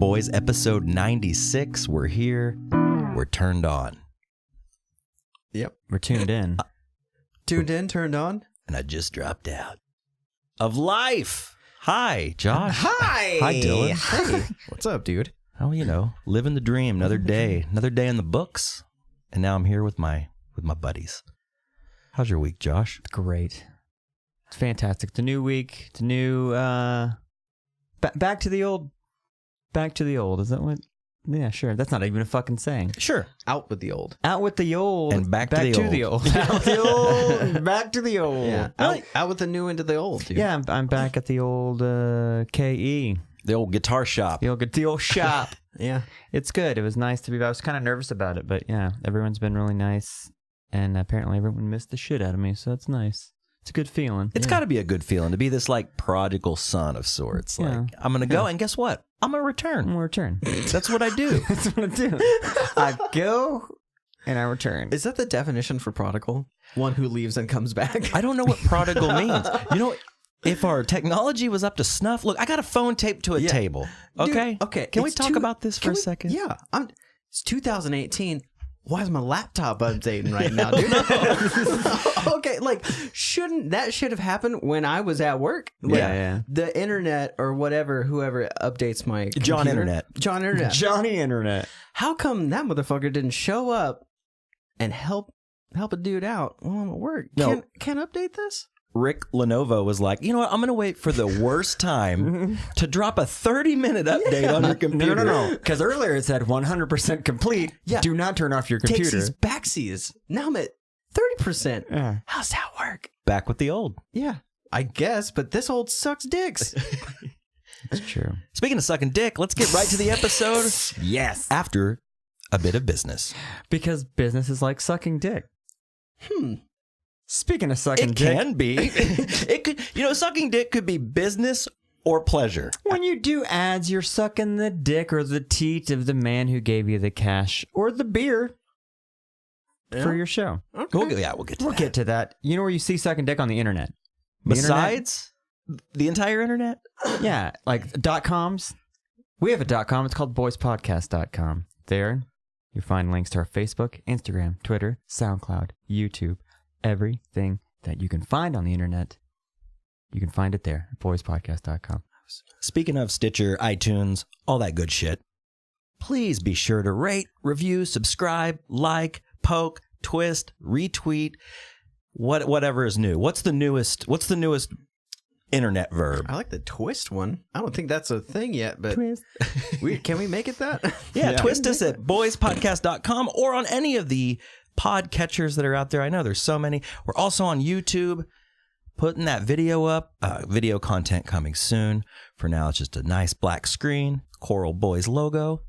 Boys, episode 96. We're here. We're turned on. Yep. We're tuned in. Tuned in, turned on. And I just dropped out of life. Hi, Josh. Hi. Hi, Dylan. Hey. What's up, dude? Oh, living the dream. Another day in the books. And now I'm here with my buddies. How's your week, Josh? Great. It's fantastic. It's a new week. It's a new, back to the old. Back to the old. Is that what? Yeah, sure. That's not even a fucking saying. Sure. Out with the old. Out with the old. And back to the old. Out with the old. Back to the old. Yeah. Out with the new into the old, dude. Yeah, I'm back at the old KE. The old guitar shop. The old shop. Yeah. It's good. It was nice to be back. I was kind of nervous about it, but yeah, everyone's been really nice. And apparently everyone missed the shit out of me, so it's nice. It's a good feeling. It's got to be a good feeling to be this like prodigal son of sorts. Like, I'm going to go, and guess what? I'm going to return. I'm going to return. That's what I do. That's what I do. I go and I return. Is that the definition for prodigal? One who leaves and comes back? I don't know what prodigal means. You know, if our technology was up to snuff, look, I got a phone taped to a table. Okay? Dude, okay. Can we talk about this for a second? Yeah. It's 2018. Why is my laptop updating right now, dude? Okay, like, that should have happened when I was at work? Like, yeah. The internet or whatever, whoever updates my computer. John Internet. Johnny Internet. How come that motherfucker didn't show up and help a dude out while I'm at work? No. Can't update this? Rick Lenovo was like, you know what? I'm going to wait for the worst time to drop a 30-minute update on your computer. No. Because earlier it said 100% complete. Yeah. Do not turn off your computer. Takes these backsies. Now I'm at 30%. Yeah. How's that work? Back with the old. Yeah, I guess, but this old sucks dicks. It's true. Speaking of sucking dick, let's get right to the episode. Yes. After a bit of business. Because business is like sucking dick. Speaking of sucking It dick. can be. It could, sucking dick could be business or pleasure. When you do ads, you're sucking the dick or the teat of the man who gave you the cash or the beer for your show. Okay. We'll get to We'll that. get to that. You know where you see sucking dick on the internet? The Besides the entire internet? internet? Yeah, like .coms. We have a .com. It's called boyspodcast.com. There, you find links to our Facebook, Instagram, Twitter, SoundCloud, YouTube. Everything that you can find on the internet, you can find it there at boyspodcast.com. Speaking of Stitcher, iTunes, all that good shit, please be sure to rate, review, subscribe, like, poke, twist, retweet, whatever is new. What's the newest internet verb? I like the twist one. I don't think that's a thing yet, but Twist. can we make it that? Yeah, twist us at boyspodcast.com or on any of the podcatchers that are out there. I know there's so many. We're also on YouTube, putting that video up. Video content coming soon. For now, it's just a nice black screen, Coral Boys logo,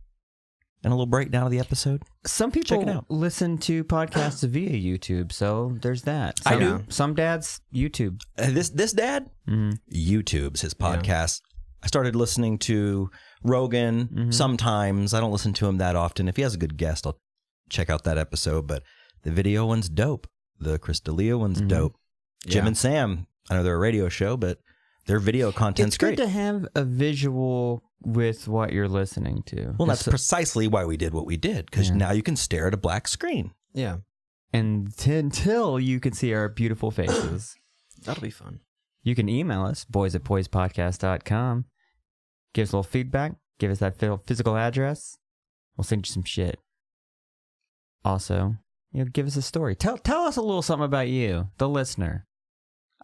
and a little breakdown of the episode. Some Check it people out. listen to podcasts via YouTube, so there's that. I do. Some dads, YouTube. This dad, YouTube's his podcast. I started listening to Rogan sometimes. I don't listen to him that often. If he has a good guest, I'll check out that episode. But the video one's dope. The Chris D'Elia one's dope. Jim and Sam, I know they're a radio show, but their video content's great. It's good to have a visual with what you're listening to. Well, that's precisely why we did what we did, because now you can stare at a black screen. Yeah. And until you can see our beautiful faces. That'll be fun. You can email us, boys@boyspodcast.com. Give us a little feedback. Give us that physical address. We'll send you some shit. Also, give us a story. Tell us a little something about you, the listener.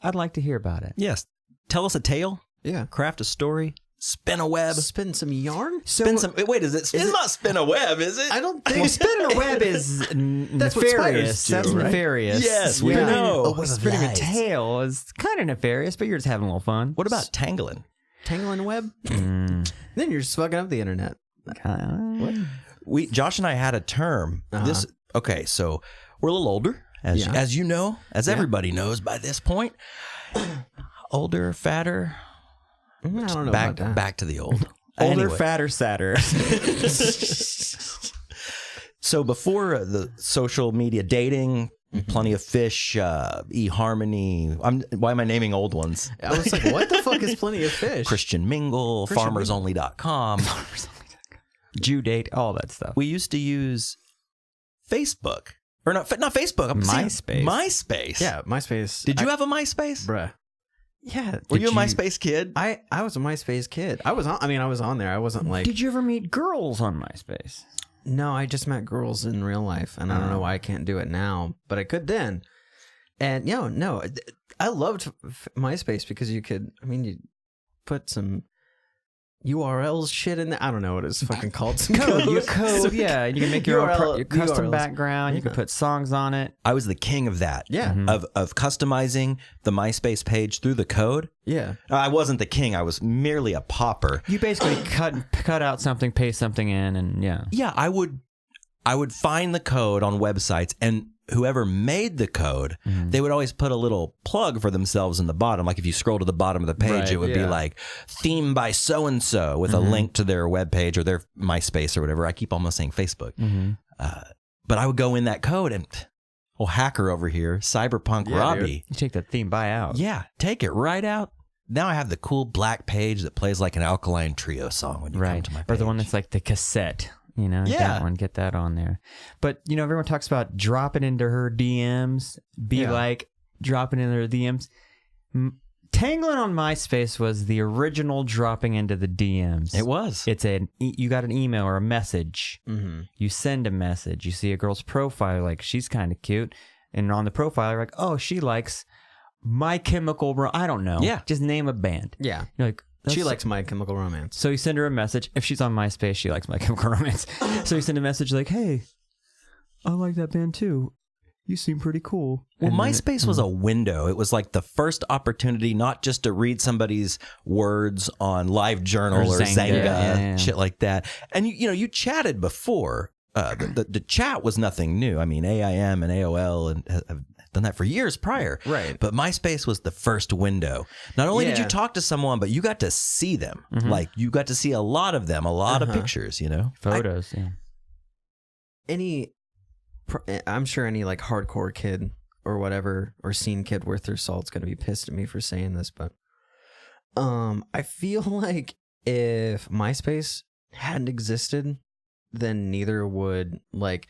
I'd like to hear about it. Yes. Tell us a tale. Yeah. Craft a story. Spin a web. Spin some yarn? Spin some. Wait, it's not spin a web, is it? I don't think Well, spinning a web is That's what nefarious. spiders do, That's right? nefarious. Yes, we know. Spinning a tail is kind of nefarious, but you're just having a little fun. What about tanglin? Tanglin web? Then you're just fucking up the internet. Josh and I had a term. Okay, so we're a little older, as you know, as everybody knows by this point. Older, fatter. I don't know back about that. back to the old. Older, Anyway. fatter, sadder. So before the social media dating, Plenty of Fish, eHarmony. Why am I naming old ones? I was like, what the fuck is Plenty of Fish? Christian Mingle, Christian FarmersOnly.com. due date, all that stuff. We used to use Facebook. Or not Facebook. MySpace. MySpace. Yeah, MySpace. Did you have a MySpace? Bruh. Yeah. Were you a MySpace kid? I was a MySpace kid. I was on there. I wasn't like... Did you ever meet girls on MySpace? No, I just met girls in real life, and I don't know why I can't do it now, but I could then. And, no, I loved MySpace because you put some URLs shit in there. I don't know what it's fucking called. Some code, yeah. You can make your own custom URLs. background. You can put songs on it. I was the king of that. Yeah. Of customizing the MySpace page through the code. Yeah. I wasn't the king. I was merely a pauper. You basically cut out something, paste something in, and yeah. Yeah, I would find the code on websites, and whoever made the code, they would always put a little plug for themselves in the bottom. Like if you scroll to the bottom of the page, Right, it would be like theme by so-and-so with a link to their webpage or their MySpace or whatever. I keep almost saying Facebook. But I would go in that code and, hacker over here, Cyberpunk Robbie. You take that theme by out. Yeah, take it right out. Now I have the cool black page that plays like an Alkaline Trio song when you come to my page. Or the one that's like the cassette. That one, get that on there. But, everyone talks about dropping into her DMs, like dropping into her DMs. Tanglin on MySpace was the original dropping into the DMs. It was. It's you got an email or a message. You send a message. You see a girl's profile, like she's kind of cute. And on the profile, you're like, oh, she likes My Chemical I don't know. Yeah. Just name a band. Yeah. You're like, She likes My Chemical Romance. So you send her a message. If she's on MySpace, she likes My Chemical Romance. So you send a message like, hey, I like that band too. You seem pretty cool. Well, MySpace was a window. It was like the first opportunity not just to read somebody's words on LiveJournal or Zanga, shit like that. And you chatted before. The chat was nothing new. I mean, AIM and AOL and have done that for years prior. Right. But MySpace was the first window. Not only did you talk to someone, but you got to see them. Like you got to see a lot of them, a lot of pictures, Photos, I'm sure any like hardcore kid or whatever, or scene kid worth their salt's going to be pissed at me for saying this, but I feel like if MySpace hadn't existed, then neither would like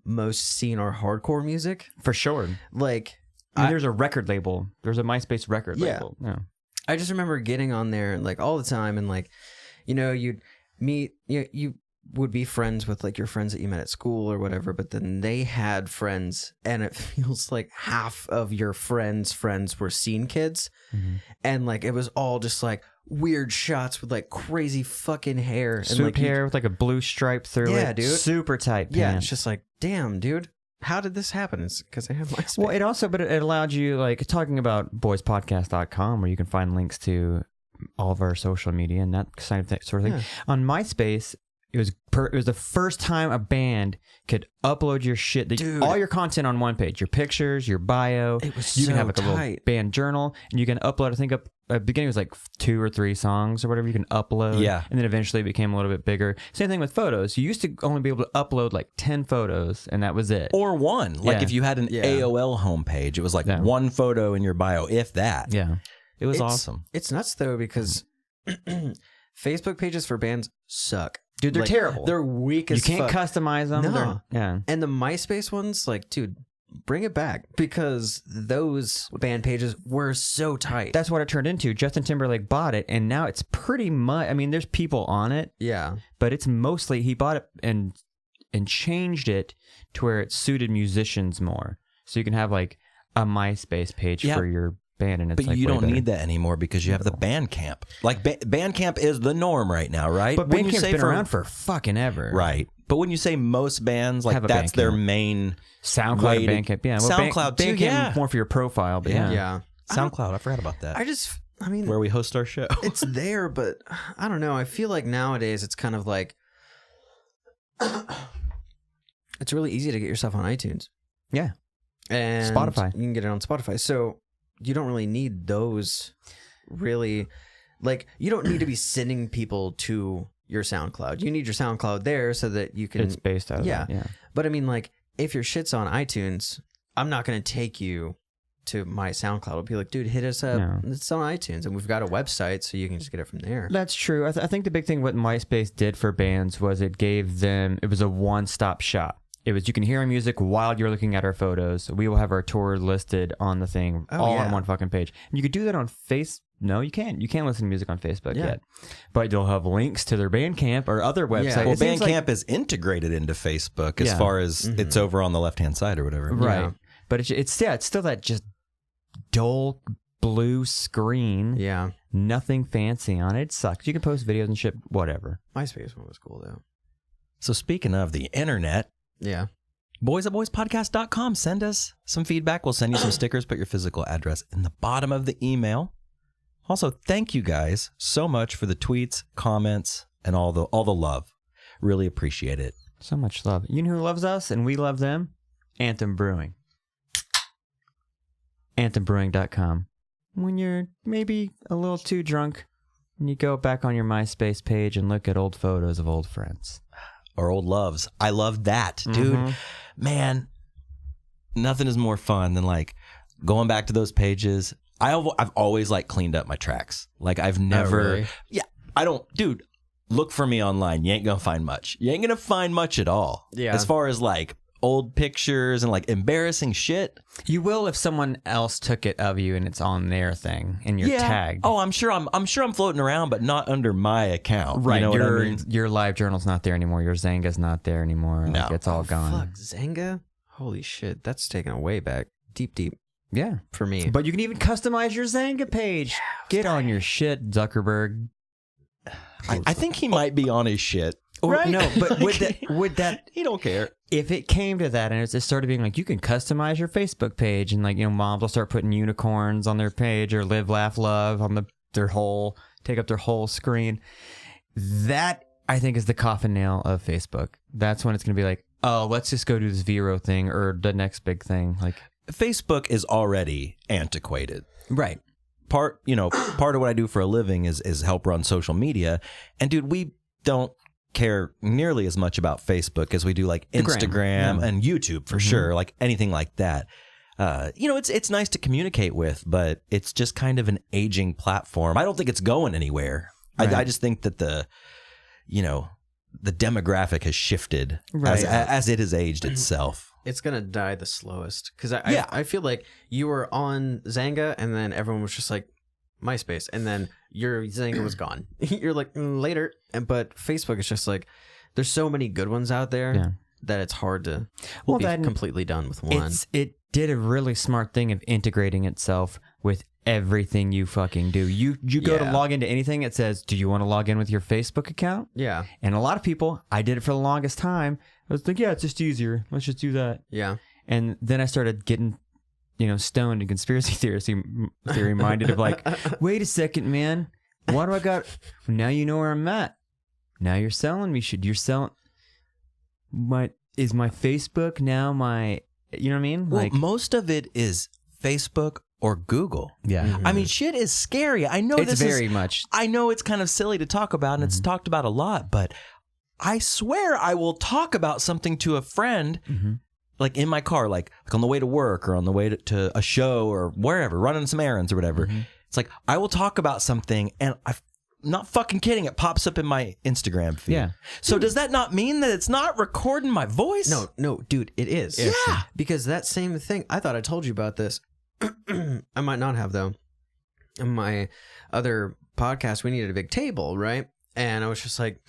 most scene or hardcore music. For sure. Like there's a record label. There's a MySpace record label. Yeah. I just remember getting on there like all the time, and like, you'd meet, you would be friends with like your friends that you met at school or whatever, but then they had friends, and it feels like half of your friends were scene kids, and like it was all just like weird shots with like crazy fucking hair, and Swoop hair with like a blue stripe through it. Yeah, dude. Super tight pants. Yeah, it's just like, damn, dude. How did this happen? It's because I have MySpace. Well, it allowed you, like, talking about boyspodcast.com, where you can find links to all of our social media and that sort of thing. Yeah. On MySpace, it was the first time a band could upload your shit, all your content on one page, your pictures, your bio. It was you so can have like tight. A little band journal, and you can upload. I think at the beginning it was like 2 or 3 songs or whatever you can upload. Yeah, and then eventually it became a little bit bigger. Same thing with photos. You used to only be able to upload like 10 photos, and that was it. Or one. Like if you had an AOL homepage, it was like one photo in your bio, if that. Yeah, it was awesome. It's nuts though, because Facebook pages for bands suck. Dude, they're terrible. They're weak as fuck. You can't customize them. No. Yeah. And the MySpace ones, like, dude, bring it back, because those band pages were so tight. That's what it turned into. Justin Timberlake bought it, and now it's pretty much, I mean, there's people on it. Yeah. But it's mostly, he bought it and changed it to where it suited musicians more. So you can have like a MySpace page for your band, and it's but like you way don't better. need that anymore because you have the Bandcamp. Like Bandcamp is the norm right now, right? But Bandcamp's been around for fucking ever, right? But when you say most bands, like that's their main SoundCloud, Bandcamp, yeah. Well, SoundCloud too, Bandcamp more for your profile, but yeah. SoundCloud, I forgot about that. I mean, where we host our show, it's there, but I don't know. I feel like nowadays it's kind of like it's really easy to get your stuff on iTunes. Yeah, and Spotify. You can get it on Spotify, so you don't really need those. Really, like, you don't need to be sending people to your SoundCloud. You need your SoundCloud there so that you can. It's based out of that, yeah. But I mean, like, if your shit's on iTunes, I'm not going to take you to my SoundCloud. It'll be like, dude, hit us up. No. It's on iTunes, and we've got a website, so you can just get it from there. That's true. I think the big thing what MySpace did for bands was it gave them, it was a one-stop shop. It was, you can hear our music while you're looking at our photos. We will have our tour listed on the thing, on one fucking page. And you could do that on No, you can't. You can't listen to music on Facebook yet. But you'll have links to their Bandcamp or other websites. Yeah. Well, Bandcamp is integrated into Facebook as far as it's over on the left-hand side or whatever. Right. Yeah. But it's still that just dull blue screen. Yeah. Nothing fancy on it. It sucks. You can post videos and shit, whatever. MySpace one was cool, though. So speaking of the internet, boysatboyspodcast.com. Send us some feedback. We'll send you some stickers. Put your physical address in the bottom of the email. Also, thank you guys so much for the tweets, comments, and all the love. Really appreciate it. So much love. You know who loves us and we love them? Anthem Brewing. AnthemBrewing.com. When you're maybe a little too drunk and you go back on your MySpace page and look at old photos of old friends. Or old loves. I love that, dude. Man, nothing is more fun than like going back to those pages. I've always like cleaned up my tracks. Like I've never, really? I don't, dude, look for me online. You ain't gonna find much. You ain't gonna find much at all. Yeah. As far as like old pictures and like embarrassing shit. You will if someone else took it of you and it's on their thing and you're tagged. Oh, I'm sure I'm floating around, but not under my account. Right. You know what I mean? Your live journal's not there anymore. Your Zynga's not there anymore. No. Like, it's all gone. Fuck, Zynga? Holy shit. That's taken away back. Deep. Yeah. For me. But you can even customize your Zynga page. Yeah, get on your shit, Zuckerberg. I think he might be on his shit. Right? No, but would that he don't care. If it came to that and it started being like, you can customize your Facebook page and like, you know, moms will start putting unicorns on their page or live, laugh, love on take up their whole screen. That I think is the coffin nail of Facebook. That's when it's going to be like, oh, let's just go do this Vero thing or the next big thing. Like Facebook is already antiquated. Right. Part of what I do for a living is help run social media. And dude, we don't care nearly as much about Facebook as we do like Instagram and YouTube for sure, like anything like that. It's nice to communicate with, but it's just kind of an aging platform. I don't think it's going anywhere. Right. I just think that the demographic has shifted as it has aged itself. It's gonna die the slowest because I feel like you were on Zynga and then everyone was just like MySpace and then your Zynga was gone. You're like later, but Facebook is just like there's so many good ones out there that it's hard to be completely done with one. It did a really smart thing of integrating itself with everything you fucking do. You go to log into anything, it says, do you want to log in with your Facebook account? Yeah. And a lot of people, I did it for the longest time. I was like, yeah, it's just easier. Let's just do that. Yeah. And then I started getting, stoned and conspiracy theory minded of like, wait a second, man. Why do I got... Now you know where I'm at. Now you're selling me shit. You're selling... Is my Facebook now my... You know what I mean? Well, most of it is Facebook or Google. Yeah. Mm-hmm. I mean, shit is scary. I know it's very much. I know it's kind of silly to talk about, and it's talked about a lot, but I swear I will talk about something to a friend, like in my car, like on the way to work or on the way to a show or wherever, running some errands or whatever. It's like I will talk about something, and I'm not fucking kidding. It pops up in my Instagram feed. Yeah. So does that not mean that it's not recording my voice? No, dude, it is. Yeah. Because that same thing, I thought I told you about this. I might not have, though. In my other podcast, we needed a big table, right? And I was just like,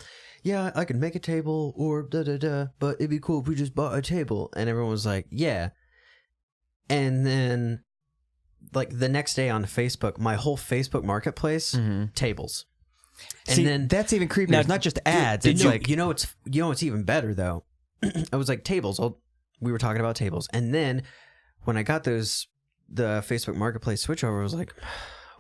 yeah, I could make a table or da-da-da, but it'd be cool if we just bought a table. And everyone was like, yeah. And then, like, the next day on Facebook, my whole Facebook marketplace, tables. And then that's even creepier. Now, it's not just ads. It's like... You know what's even better, though? I was like, tables. We were talking about tables. And then when I got the Facebook Marketplace switchover, I was like,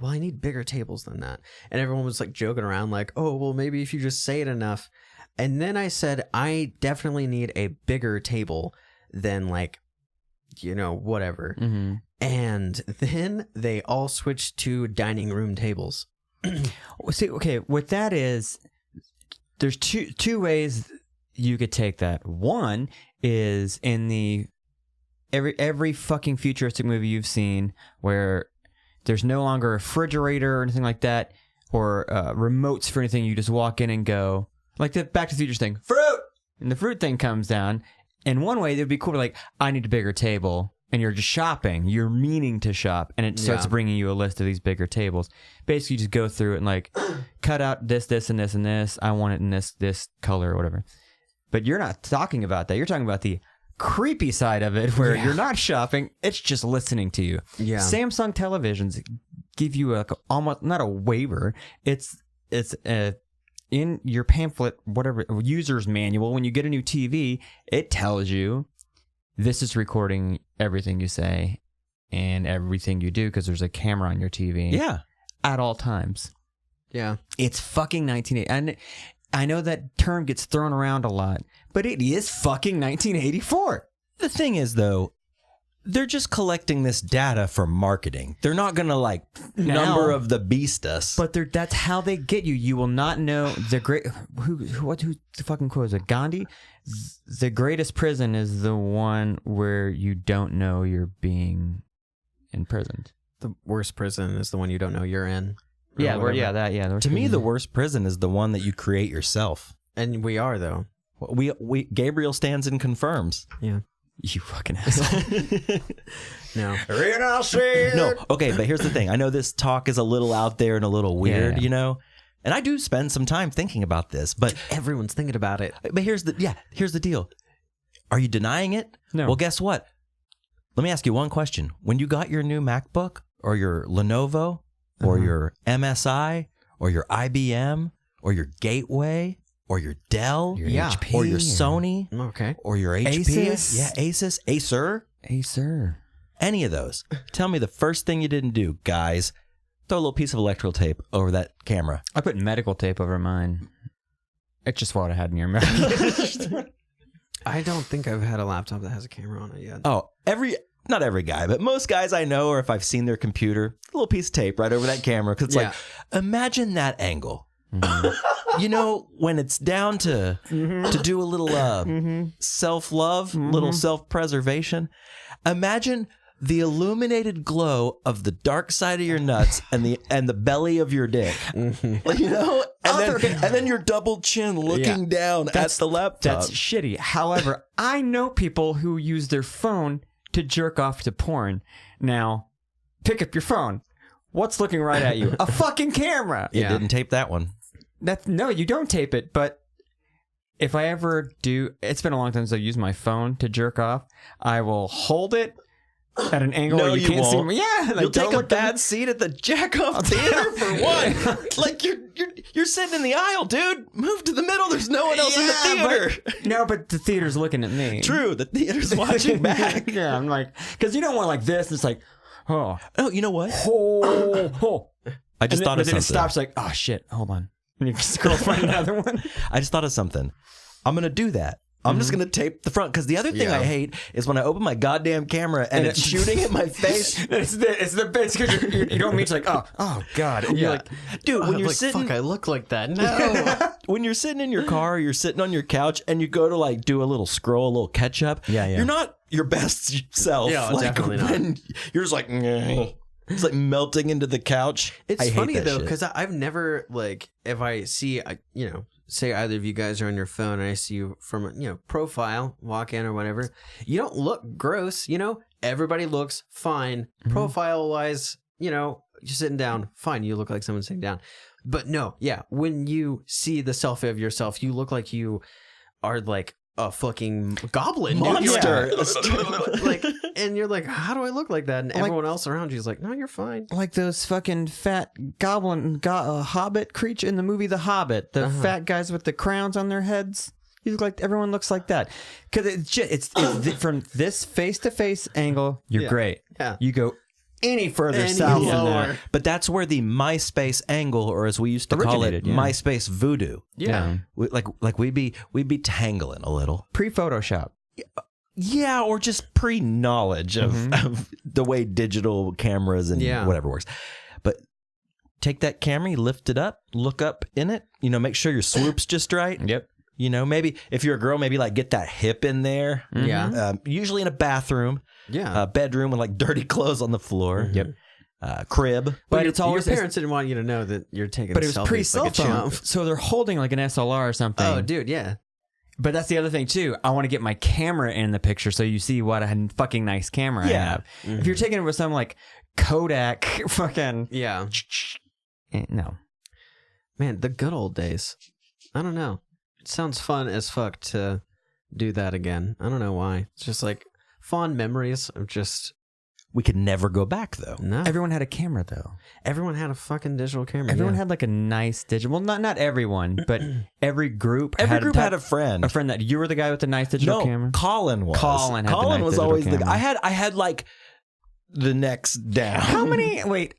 well, I need bigger tables than that. And everyone was like joking around like, oh, well, maybe if you just say it enough. And then I said, I definitely need a bigger table than like, whatever. And then they all switched to dining room tables. See, okay, what that is, there's two ways you could take that. One is in the every fucking futuristic movie you've seen where there's no longer a refrigerator or anything like that, or remotes for anything. You just walk in and go, like the Back to the Future thing, fruit, and the fruit thing comes down. In one way, it would be cool to like, I need a bigger table, and you're just shopping. You're meaning to shop, and it starts bringing you a list of these bigger tables. Basically, you just go through it and like, cut out this, this, and this, and this. I want it in this color or whatever. But you're not talking about that. You're talking about the creepy side of it, where you're not shopping. It's just listening to you. Yeah. Samsung televisions give you almost not a waiver. It's in your pamphlet, whatever, user's manual. When you get a new TV, it tells you this is recording everything you say and everything you do because there's a camera on your TV. Yeah. At all times. Yeah. It's fucking 1980. And I know that term gets thrown around a lot, but it is fucking 1984. The thing is, though, they're just collecting this data for marketing. They're not going to, like, number of the beast us. But that's how they get you. You will not know the great... Who the fucking quote is it? Gandhi? The greatest prison is the one where you don't know you're being imprisoned. The worst prison is the one you don't know you're in. Yeah, to me, the worst prison is the one that you create yourself. And we are, though. We Gabriel stands and confirms. Yeah. You fucking asshole. No. No, okay, but here's the thing. I know this talk is a little out there and a little weird, you know? And I do spend some time thinking about this, but... Everyone's thinking about it. But here's the deal. Are you denying it? No. Well, guess what? Let me ask you one question. When you got your new MacBook or your Lenovo or your MSI or your IBM or your Gateway or your Dell your HP, or your Sony or your HP. Asus. Yeah, Acer. Any of those. Tell me the first thing you didn't do, guys. Throw a little piece of electrical tape over that camera. I put medical tape over mine. It's just what I had in your mouth. I don't think I've had a laptop that has a camera on it yet. Oh, not every guy, but most guys I know, or if I've seen their computer, a little piece of tape right over that camera. Because it's like, imagine that angle. Mm-hmm. You know, when it's down to do a little self-love, little self-preservation. Imagine the illuminated glow of the dark side of your nuts and the belly of your dick. You know? And then your double chin looking down at the laptop. That's shitty. However, I know people who use their phone to jerk off to porn. Now, pick up your phone. What's looking right at you? A fucking camera. You didn't tape that one. No, you don't tape it, but if I ever do, it's been a long time since I've used my phone to jerk off. I will hold it at an angle where you can't see me. Yeah, like, you'll take a bad seat at the jack-off theater for what? Like you're sitting in the aisle, dude. Move to the middle. There's no one else in the theater. But the theater's looking at me. True, the theater's watching back. Yeah, I'm like, because you don't want like this. It's like, oh, you know what? I just thought of something. Then it stops. Like, oh shit, hold on. And you scroll find another one. I just thought of something. I'm gonna do that. I'm just going to tape the front. Because the other thing I hate is when I open my goddamn camera and it's shooting at my face. It's because you don't mean to like, oh God. And you're like, dude, when you're sitting. Fuck, I look like that. No. When you're sitting in your car or you're sitting on your couch and you go to like do a little scroll, a little catch up. You're not your best self. Yeah, like, definitely not. You're just like, it's like melting into the couch. It's funny though, because I've never, like, if I see, say either of you guys are on your phone and I see you from profile, walk in or whatever, you don't look gross, everybody looks fine. Profile wise, you're sitting down, fine, you look like someone's sitting down. But no, when you see the selfie of yourself, you look like you are like a fucking goblin monster. And you're like, how do I look like that? And everyone else around you is like, no, you're fine. Like those fucking fat goblin hobbit creature in the movie The Hobbit, the fat guys with the crowns on their heads. You look like everyone looks like that because it's from this face to face angle. You're great. Yeah, you go any further south than that. But that's where the MySpace angle, or as we used to call it, MySpace voodoo. Yeah. Like we'd be tanglin a little. Pre-Photoshop. Yeah, or just pre-knowledge of the way digital cameras and whatever works. But take that camera, you lift it up, look up in it, make sure your swoop's just right. Yep. Maybe if you're a girl, maybe like get that hip in there. Yeah. Usually in a bathroom. Yeah. Bedroom with like dirty clothes on the floor. Yep. Crib. But it's always your parents didn't want you to know that you're taking. But a it was selfie pre-cell like a phone, chump. so they're holding like an SLR or something. Oh, dude, yeah. But that's the other thing too. I want to get my camera in the picture so you see what a fucking nice camera I have. Mm-hmm. If you're taking it with some like Kodak fucking Yeah. no. Man, the good old days. I don't know. It sounds fun as fuck to do that again. I don't know why. It's just like fond memories of just. We could never go back though. No. Everyone had a camera though. Everyone had a fucking digital camera. Everyone yeah. had like a nice digital. Well, not everyone, but every group. Every group had a friend. A friend that you were the guy with the nice digital camera. Colin was. Colin had the nice was digital always the camera. guy. I had like the next down. How many? Wait,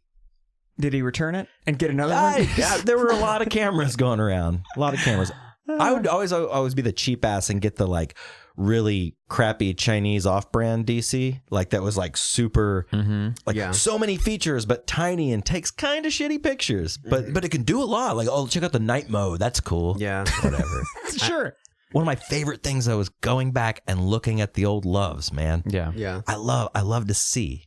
did he return it and get another one? Yeah, there were a lot of cameras going around. A lot of cameras. I would always be the cheap ass and get the like really crappy Chinese off-brand DC, like that was like super, like so many features but tiny and takes kind of shitty pictures, but it can do a lot. Like, oh, check out the night mode. That's cool. Yeah, whatever. Sure. One of my favorite things though was going back and looking at the old loves, man. Yeah. yeah. I love to see.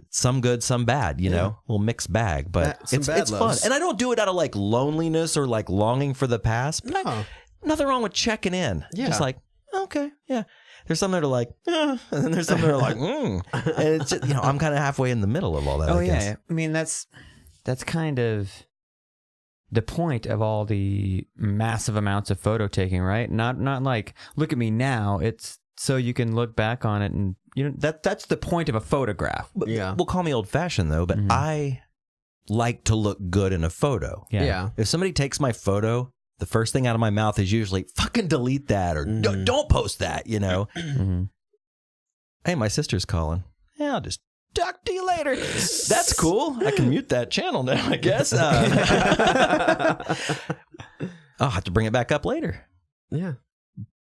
Some good, some bad, you know, little mixed bag, but Some bad it's fun. loves. And I don't do it out of like loneliness or like longing for the past. But No. nothing wrong with checking in. Yeah. Just like, okay, yeah. There's some that are like, and then there's some that are like, And it's just, I'm kind of halfway in the middle of all that. Oh I guess. yeah. I mean that's kind of the point of all the massive amounts of photo taking, right? Not like look at me now. It's so you can look back on it and that's the point of a photograph. But, Yeah. Well, call me old fashioned though, but I like to look good in a photo. Yeah. If somebody takes my photo, the first thing out of my mouth is usually fucking delete that or don't post that, Hey, my sister's calling. Yeah, I'll just talk to you later. That's cool. I can mute that channel now, I guess. I'll have to bring it back up later. Yeah.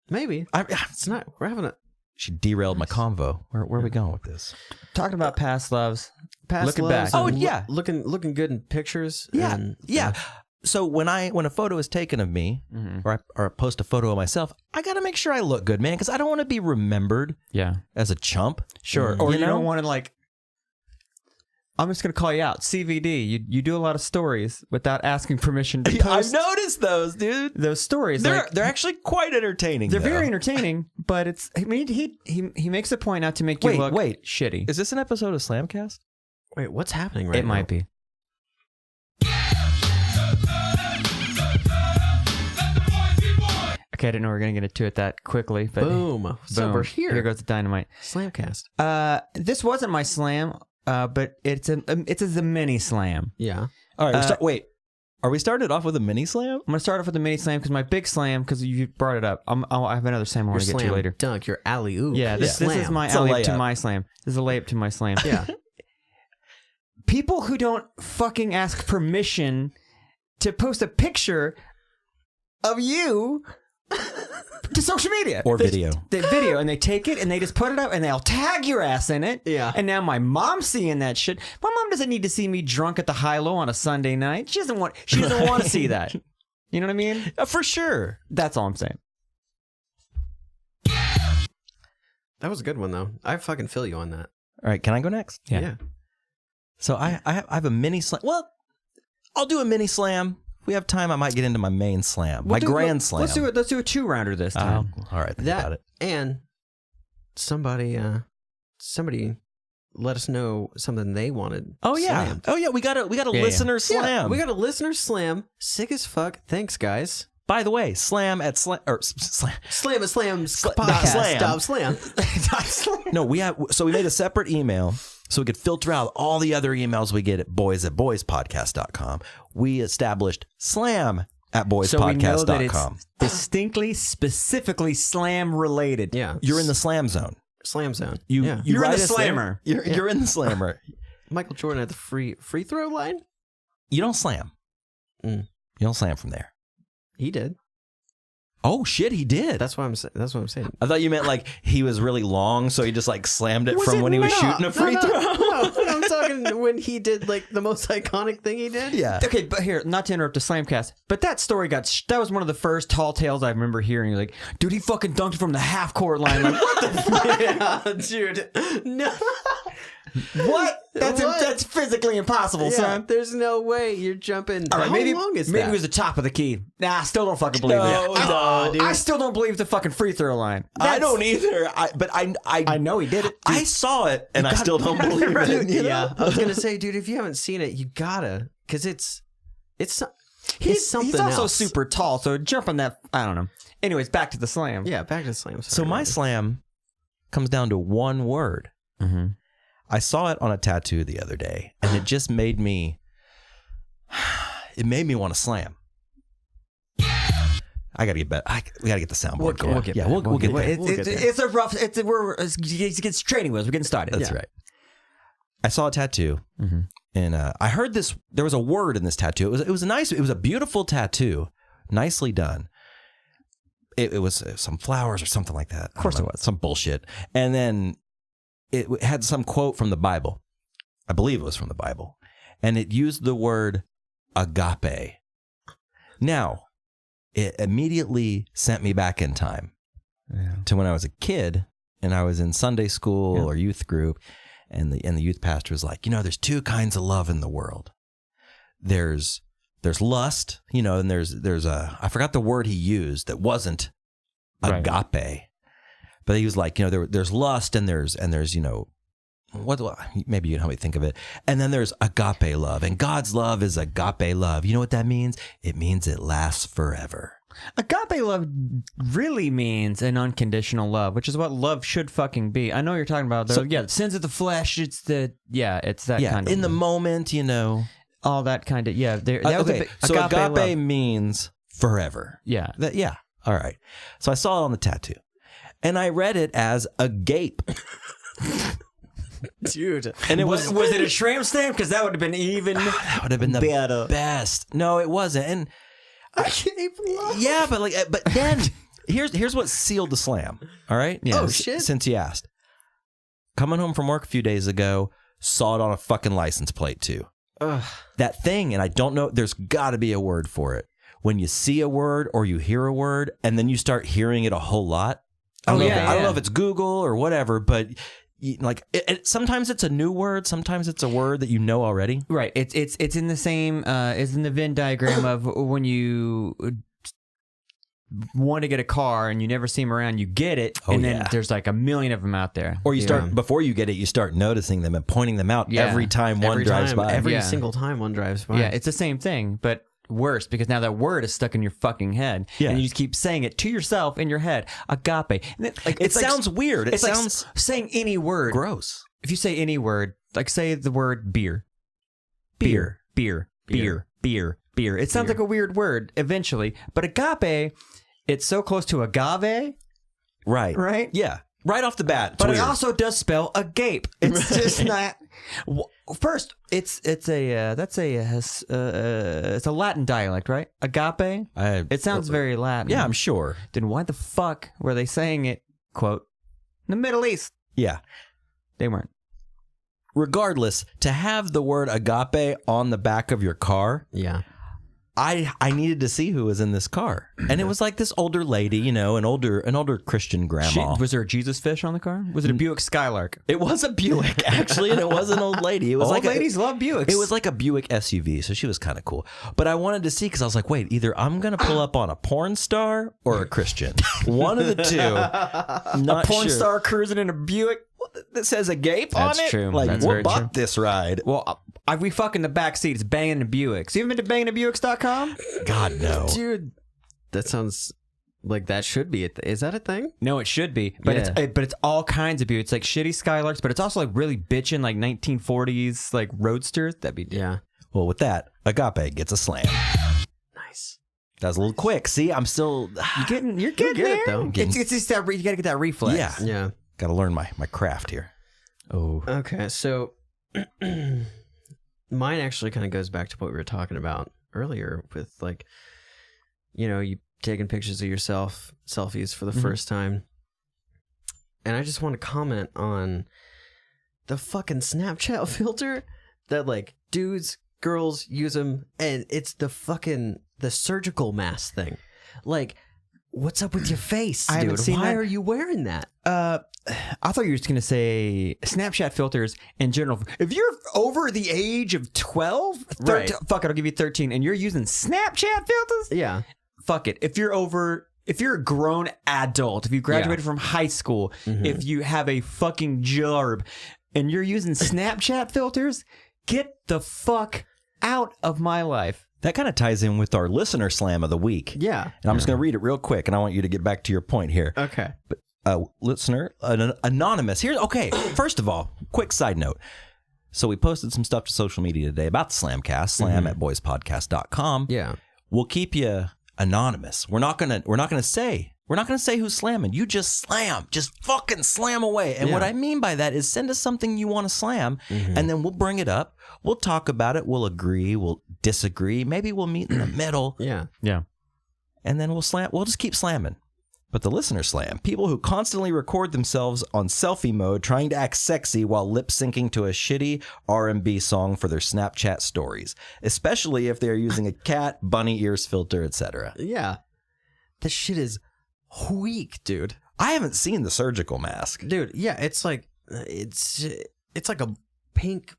Maybe. It's not. We're having a. She derailed my convo. Where are we going with this? Talking about past loves. Past Looking loves back. and Oh, yeah. looking good in pictures. Yeah, and, yeah. So when a photo is taken of me, or I post a photo of myself, I got to make sure I look good, man, because I don't want to be remembered Yeah. as a chump. Sure. Or you don't want to like. I'm just gonna call you out. CVD. You do a lot of stories without asking permission to post. I've noticed those, dude. Those stories. They're actually quite entertaining. They're though. very entertaining, but it's. I mean, he makes a point not to make you look shitty. Is this an episode of Slamcast? Wait, what's happening right now? It might be. Okay, I didn't know we were gonna get into it that quickly, but Boom. So we're here. Here goes the dynamite. Slamcast. This wasn't my slam, but it's a mini slam. Yeah. All right. Wait. Are we started off with a mini slam? I'm gonna start off with the mini slam because my big slam, because you brought it up. I have another slam I want to Your get to slam later. dunk. Your alley oop. Yeah, this is my It's a alley to layup. my slam. This is a layup to my slam. Yeah. People who don't fucking ask permission to post a picture of you to social media Or video. They video and they take it and they just put it up and they'll tag your ass in it. Yeah. And now my mom's seeing that shit. My mom doesn't need to see me drunk at the high-low on a Sunday night. She doesn't want to see that. You know what I mean? For sure. That's all I'm saying. That was a good one though. I fucking feel you on that. All right. Can I go next? Yeah. So I have a mini slam. Well, I'll do a mini slam. If we have time, I might get into my main slam, my grand slam. Let's do it. Let's do a 2-rounder this time. All right. Think about it. And somebody let us know something they wanted. Oh yeah. slammed. Oh yeah. We got a listener slam. Yeah, we got a listener slam. Sick as fuck. Thanks, guys. By the way, slam at slam or slam. Slam Slam. Stop slam. No, we made a separate email so we could filter out all the other emails we get at boys@boyspodcast.com. We established slam at So we know that boyspodcast.com. it's distinctly, specifically slam related. Yeah. You're in the slam zone. Slam zone. You yeah. You're in write the us there. slammer. You're in the slammer. Michael Jordan at the free throw line? You don't slam. Mm. You don't slam from there. He did. Oh shit, he did. That's what I'm saying. I thought you meant like he was really long, so he just like slammed it from when he was shooting a free throw. No, I'm talking when he did like the most iconic thing he did? Yeah. Okay, but here, not to interrupt the Slamcast, but that story that was one of the first tall tales I remember hearing. Like, dude, he fucking dunked from the half court line. Like, what the dude. No. What? That's physically impossible, son. There's no way you're jumping. All right, How long is that? Maybe it was the top of the key. Nah, I still don't fucking believe it. dude. I still don't believe the fucking free throw line. I don't either. I know he did it. I saw it, and I still don't believe it. You know? Yeah, I was gonna say, dude, if you haven't seen it, you gotta, because he's something He's also else. super tall, so jump on that. I don't know. Anyways, back to the slam. Yeah, back to the slam. So my slam comes down to one word. Mm-hmm. I saw it on a tattoo the other day, and it just made me. It made me want to slam. I gotta get better. We gotta get the soundboard going. We'll get there. We'll get there. It's a rough. It's training wheels. We're getting started. That's right. I saw a tattoo, and I heard this. There was a word in this tattoo. It was a beautiful tattoo, nicely done. It was some flowers or something like that. Of course it was. Some bullshit. And then it had some quote from the Bible. I believe it was from the Bible, and it used the word agape. Now, it immediately sent me back in time to when I was a kid and I was in Sunday school or youth group. And the youth pastor was like, there's two kinds of love in the world. There's lust, and there's I forgot the word he used that wasn't agape, but he was like, there's lust and there's what maybe you can help me think of it. And then there's agape love, and God's love is agape love. You know what that means? It means it lasts forever. Agape love really means an unconditional love, which is what love should fucking be. I know what you're talking about. So, sins of the flesh. It's that kind of in the moment, all that kind of So agape means forever. Yeah. All right. So I saw it on the tattoo, and I read it as agape. Dude, and it was it a shrimp stamp? Because that would have been even. That would have been the best. No, it wasn't. And but then here's what sealed the slam. All right. Yeah. Oh shit. Since you asked, coming home from work a few days ago, saw it on a fucking license plate too. Ugh. That thing, and I don't know. There's got to be a word for it. When you see a word or you hear a word, and then you start hearing it a whole lot. I don't know if it's Google or whatever, but. Sometimes it's a new word. Sometimes it's a word that you know already. Right. It's in the same. It's in the Venn diagram of when you want to get a car and you never see them around. You get it, and then there's like a million of them out there. Or you start before you get it. You start noticing them and pointing them out every time one drives by. Every single time one drives by. Yeah, it's the same thing, but. Worse, because now that word is stuck in your fucking head, and you just keep saying it to yourself in your head. Agape. And it sounds weird. It sounds like saying any word. Gross. If you say any word, like say the word beer. Beer. It sounds like a weird word eventually, but agape, it's so close to agave. Right. Right? Yeah. Right off the bat. But it also does spell agape. It's just not. First, it's a Latin dialect, right? Agape. It sounds very Latin. Yeah, I'm sure. Then why the fuck were they saying it? Quote, in the Middle East. Yeah, they weren't. Regardless, to have the word agape on the back of your car. Yeah. I needed to see who was in this car, and it was like this older lady, an older Christian grandma. Was there a Jesus fish on the car? Was it a Buick Skylark? It was a Buick actually, and it was an old lady. It was old ladies love Buicks. It was like a Buick SUV, so she was kind of cool. But I wanted to see because I was like, wait, either I'm gonna pull up on a porn star or a Christian, one of the two. A porn star cruising in a Buick that says agape on it. That's true. Like, That's what bought this ride? Well. We fuck in the back seat. It's banging the Buicks. You ever been to bangingthebuicks.com? God, no. Dude, that sounds like that should be is that a thing? No, it should be. But it's all kinds of Buicks. It's like shitty Skylarks, but it's also like really bitchin' like 1940s like roadsters. That'd be Well, with that, agape gets a slam. Nice. That was a little quick. See, I'm still you're getting there. It, though. It's just that you gotta get that reflex. Yeah. Gotta learn my craft here. Oh. Okay, so mine actually kind of goes back to what we were talking about earlier with like, you taking pictures of yourself, selfies for the first time. And I just want to comment on the fucking Snapchat filter that like dudes, girls use them, and it's the surgical mask thing. Like, what's up with your face, dude? I haven't seen Why that. are you wearing that? I thought you were just gonna say Snapchat filters in general. If you're over the age of 12, Right. fuck it, I'll give you 13, and you're using Snapchat filters, Yeah. fuck it. If you're a grown adult, if you graduated from high school, if you have a fucking job, and you're using Snapchat filters, get the fuck out of my life. That kind of ties in with our listener slam of the week. Yeah. And I'm just going to read it real quick, and I want you to get back to your point here. Okay. Listener, anonymous. Okay, first of all, quick side note. So we posted some stuff to social media today about the Slamcast, slam at boyspodcast.com. Yeah. We'll keep you anonymous. We're not gonna say who's slamming. You just slam. Just fucking slam away. And what I mean by that is send us something you want to slam, and then we'll bring it up. We'll talk about it. We'll agree. We'll disagree. Maybe we'll meet in the middle. Yeah. Yeah. And then we'll slam. We'll just keep slamming. But the listener slam, people who constantly record themselves on selfie mode trying to act sexy while lip syncing to a shitty R&B song for their Snapchat stories, especially if they're using a cat, bunny ears filter, etc. Yeah. This shit is weak, dude. I haven't seen the surgical mask. Dude, yeah, it's like like a pink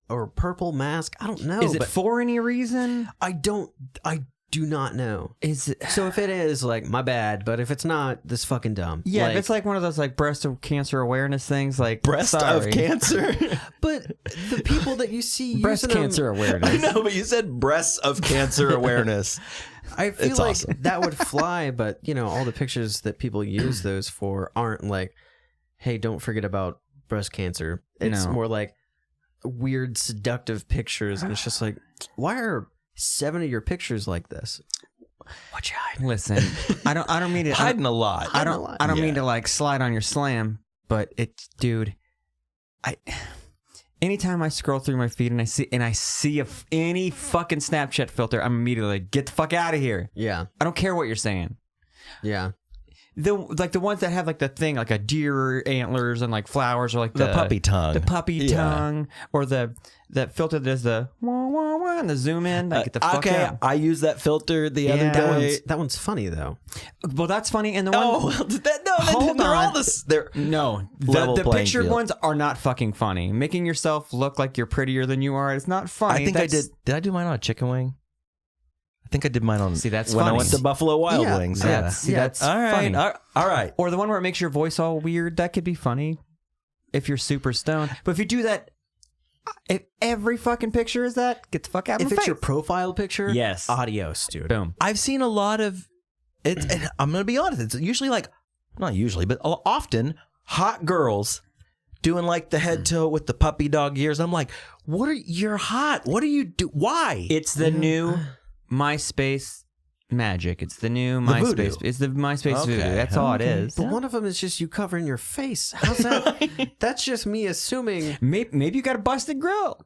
or purple mask. I don't know. Is it for any reason? I do not know. Is it? So if it is, like, my bad, but if it's not, this fucking dumb. Yeah, like, if it's like one of those like breast of cancer awareness things, like Breast sorry. of cancer? but the people that you see breast using cancer them, awareness. I know, but you said breasts of cancer awareness. I feel It's like awesome. that would fly, but you know, all the pictures that people use those for aren't like, hey, don't forget about breast cancer. It's No. more like weird seductive pictures, and it's just like, why are 7 of your pictures like this? What you hiding? Listen, I don't mean to Hiding a lot. I don't mean to like slide on your slam, but it's dude. Anytime I scroll through my feed and I see any fucking Snapchat filter, I'm immediately like, get the fuck out of here. Yeah, I don't care what you're saying. yeah. The ones that have like the thing like a deer antlers and like flowers, or like The puppy tongue. the puppy Yeah. tongue, or that filter that does the wah wah wah and the zoom in. Like get the fuck Okay, out. I used that filter the other Yeah. day. That one's funny though. Well, that's funny. And the one, Oh, Hold they're all on. this. They're no, Level the playing pictured field. ones are not fucking funny. Making yourself look like you're prettier than you are is not funny. I think I did. Did I do mine on a chicken wing? I think I did mine on. See, that's when I funny. went to Buffalo Wild Yeah. Wings. That's all right. funny. All right. Or the one where it makes your voice all weird. That could be funny if you're super stoned. But if you do that, if every fucking picture is that, get the fuck out of If my it's face. your profile picture, Yes. adios, dude. Boom. I've seen a lot of it. And I'm gonna be honest. It's usually like, not usually, but often hot girls doing like the head to with the puppy dog ears. I'm like, you're hot. What do you do? Why? It's the new MySpace magic. It's the new voodoo. MySpace. It's the MySpace Okay. voodoo. That's all it is. But one of them is just you covering your face. How's that? That's just me assuming. Maybe you got a busted grill.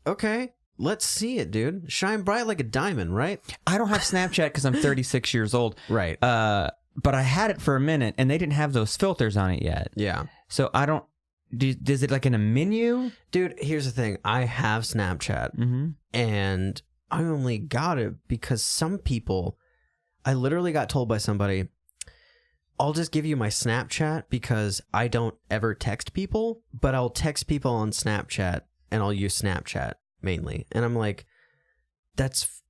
Okay, let's see it, dude. Shine bright like a diamond, right? I don't have Snapchat because I'm 36 years old. Right. But I had it for a minute, and they didn't have those filters on it yet. Yeah. So I don't. Is it like in a menu? Dude, here's the thing. I have Snapchat, and I only got it because some people, I literally got told by somebody, I'll just give you my Snapchat because I don't ever text people, but I'll text people on Snapchat, and I'll use Snapchat mainly. And I'm like, that's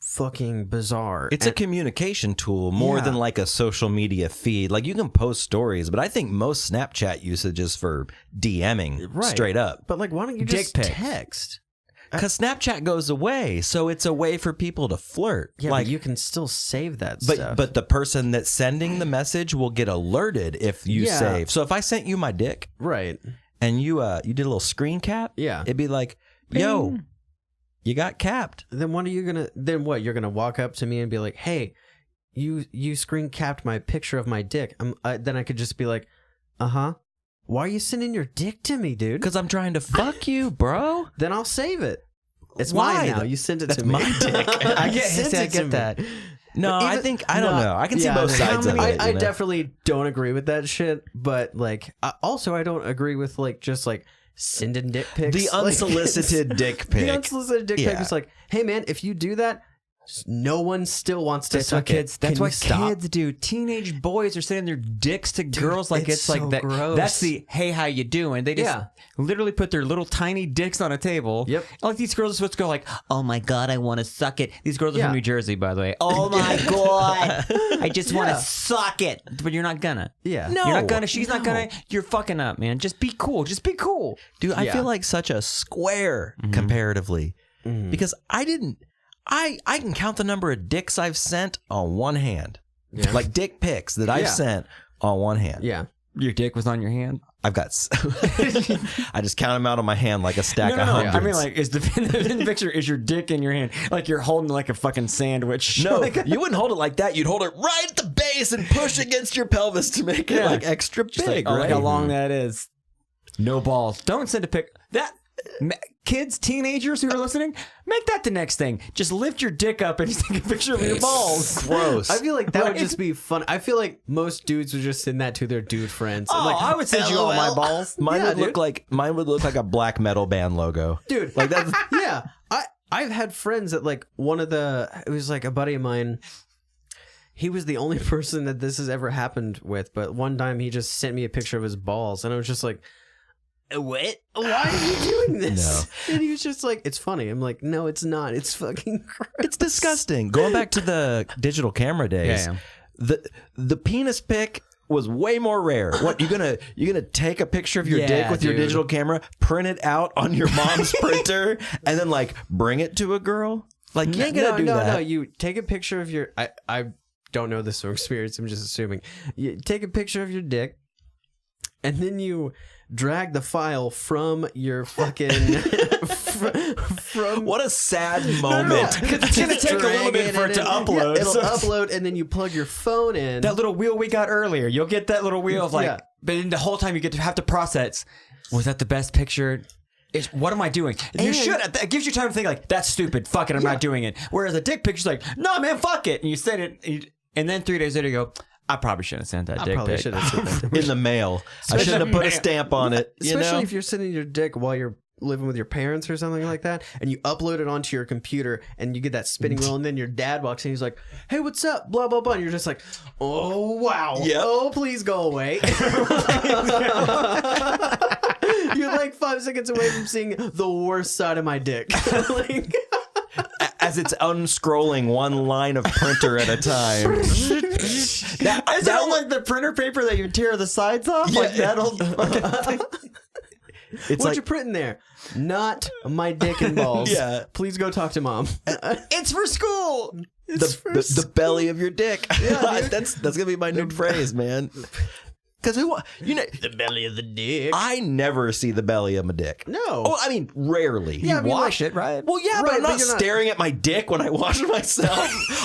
fucking bizarre. It's a communication tool more than like a social media feed. Like you can post stories, but I think most Snapchat usage is for DMing straight up. But like, why don't you just Dick pics. text? Because Snapchat goes away, so it's a way for people to flirt. Yeah, like but you can still save that stuff. but the person that's sending the message will get alerted if you Yeah. save. So if I sent you my dick right. and you did a little screen cap, Yeah. it'd be like, yo, you got capped. Then what are you gonna? Then what? You're gonna walk up to me and be like, "Hey, you screen capped my picture of my dick." Then I could just be like, "Uh-huh. Why are you sending your dick to me, dude?" Because I'm trying to fuck you, bro. Then I'll save it. It's Why? mine now. You sent it That's to me. my dick. I You get, sent I it to get me. that. No, I think I don't know. I can see both sides of it. I definitely don't agree with that shit, but like also I don't agree with like just like sending dick pics. The unsolicited dick pic. The unsolicited dick pic is like, hey man, if you do that, no one still wants to suck it. That's what kids do. Teenage boys are sending their dicks to girls like it's like that. Gross. That's the hey, how you doing? They just literally put their little tiny dicks on a table. Yep. Like these girls are supposed to go like, oh my god, I want to suck it. These girls are from New Jersey, by the way. Oh my god, I just want to suck it. But you're not gonna. Yeah. No. You're not gonna. She's not gonna. You're fucking up, man. Just be cool. Just be cool, dude. I feel like such a square comparatively because I can count the number of dicks I've sent on one hand. Yeah. Like dick pics that I've sent on one hand. Yeah. Your dick was on your hand? I've got... I just count them out on my hand like a stack of hundreds. I mean, like, in the picture, is your dick in your hand? Like you're holding like a fucking sandwich. No, you wouldn't hold it like that. You'd hold it right at the base and push against your pelvis to make it like extra big. Like how long that is. No balls. Don't send a pic. That... Kids, teenagers who are listening, make that the next thing. Just lift your dick up and take a picture of your balls. Gross. I feel like that would just be fun. I feel like most dudes would just send that to their dude friends. Oh, like, I would send you all my balls. Mine would look like a black metal band logo, dude. Like that's yeah. I've had friends that like it was like a buddy of mine. He was the only person that this has ever happened with, but one time he just sent me a picture of his balls, and I was just like, what? Why are you doing this? No. And he was just like, it's funny. I'm like, no, it's not. It's fucking gross. It's disgusting. Going back to the digital camera days, the penis pic was way more rare. What, you gonna take a picture of your dick with your digital camera, print it out on your mom's printer, and then like bring it to a girl? Like you ain't gonna do that. No, you take a picture of your I don't know this from experience, I'm just assuming. You take a picture of your dick, and then you drag the file from your fucking from what a sad moment. Because it's gonna take a little bit for it to upload. It'll upload, and then you plug your phone in. That little wheel we got earlier, you'll get that little wheel of like, but then the whole time you get to have to process, was that the best picture? What am I doing? You should. It gives you time to think like, that's stupid. Fuck it, I'm not doing it. Whereas a dick picture's like, no man, fuck it, and you send it, and then 3 days later you go, I probably shouldn't have sent that dick pic. In the mail. I shouldn't have put a stamp on it. Especially if you're sending your dick while you're living with your parents or something like that, and you upload it onto your computer, and you get that spinning wheel, and then your dad walks in, he's like, hey, what's up? Blah, blah, blah. And you're just like, oh, wow. Yep. Oh, please go away. You're like 5 seconds away from seeing the worst side of my dick. Like... As it's unscrolling one line of printer at a time. Is that like the printer paper that you tear the sides off? Like that old fucking thing? What'd like, you print in there? Not my dick and balls. Please go talk to mom. It's for school. The belly of your dick. Yeah, that's gonna be my new phrase, man. Because the belly of the dick. I never see the belly of my dick. No. Oh, I mean, rarely. Yeah, you wash it, right? Well, yeah, but I'm not staring at my dick when I wash myself.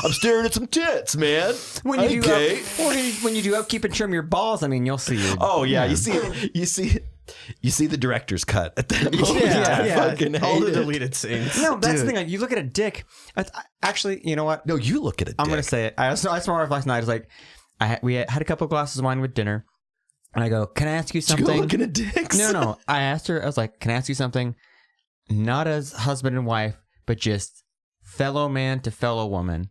I'm staring at some tits, man. When you do upkeep and trim your balls, I mean, you'll see. You see the director's cut at that moment. Yeah. All the deleted scenes. No, that's the thing. Like, you look at a dick. Actually, you know what? No, you look at a dick. I'm gonna say it. I saw my wife last night. I was like, we had a couple of glasses of wine with dinner. And I go, can I ask you something? Did you go looking at dicks? No. I asked her, I was like, can I ask you something? Not as husband and wife, but just fellow man to fellow woman.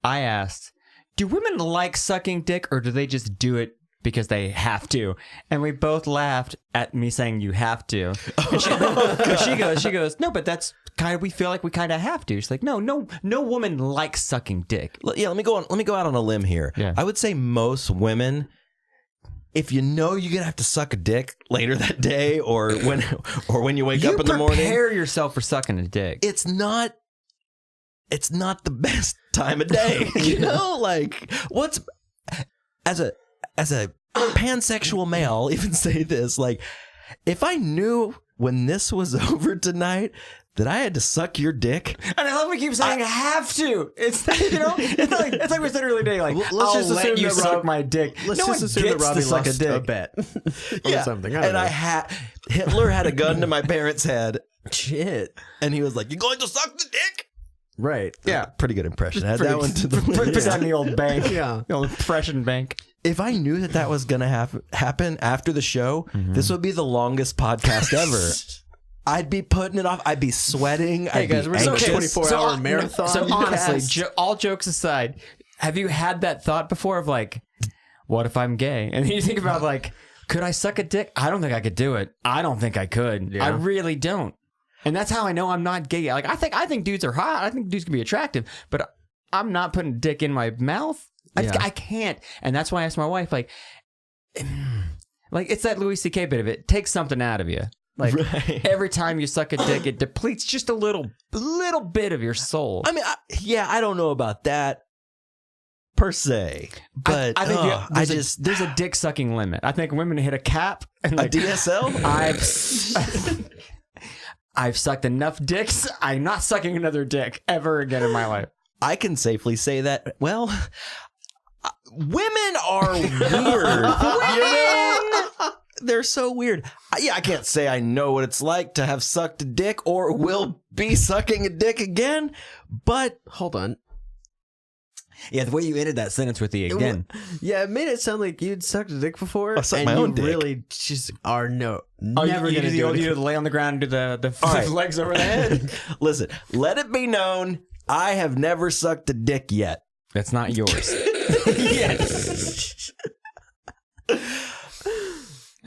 I asked, do women like sucking dick, or do they just do it because they have to? And we both laughed at me saying you have to. And she goes, no, but that's kind of, we feel like we kind of have to. She's like, no woman likes sucking dick. Yeah, let me go out on a limb here. Yeah. I would say most women, if you know you're gonna have to suck a dick later that day, or when you wake up in the morning, prepare yourself for sucking a dick. It's not the best time of day, you know. Like, as a pansexual male, I'll even say this: like, if I knew when this was over tonight that I had to suck your dick, and I love we keep saying I have to. It's it's like we said earlier today. Like, let's just assume you suck my dick. Let's just assume that Robbie lost a bet or something. Hitler had a gun to my parents' head. Shit. And he was like, "You going to suck the dick?" Right. Yeah. Pretty good impression. Add that one to the Put list. that in the old bank. Yeah. The old impression bank. If I knew that was going to happen after the show, this would be the longest podcast ever. I'd be putting it off. I'd be sweating. Hey, I'd guys, be we're anxious. 24-hour marathon. So honestly, cast. all jokes aside, have you had that thought before of like, what if I'm gay? And then you think about like, could I suck a dick? I don't think I could do it. I don't think I could. Yeah. I really don't. And that's how I know I'm not gay. Like I think dudes are hot. I think dudes can be attractive, but I'm not putting dick in my mouth. I can't. And that's why I asked my wife, like it's that Louis C.K. bit of it. Takes something out of you. Like every time you suck a dick, it depletes just a little bit of your soul. I mean, I don't know about that per se, but I think there's a dick sucking limit. I think women hit a cap. And like, a DSL? I've sucked enough dicks. I'm not sucking another dick ever again in my life. I can safely say that. Well, women are weird. They're so weird. I can't say I know what it's like to have sucked a dick or will be sucking a dick again, but Hold on. Yeah, the way you ended that sentence with the again. Yeah, it made it sound like you'd sucked a dick before. I sucked and my own you dick. really just are never You going to do it. You lay on the ground and do the right. legs over the head. listen, let it be known, I have never sucked a dick yet. That's not yours. Yes.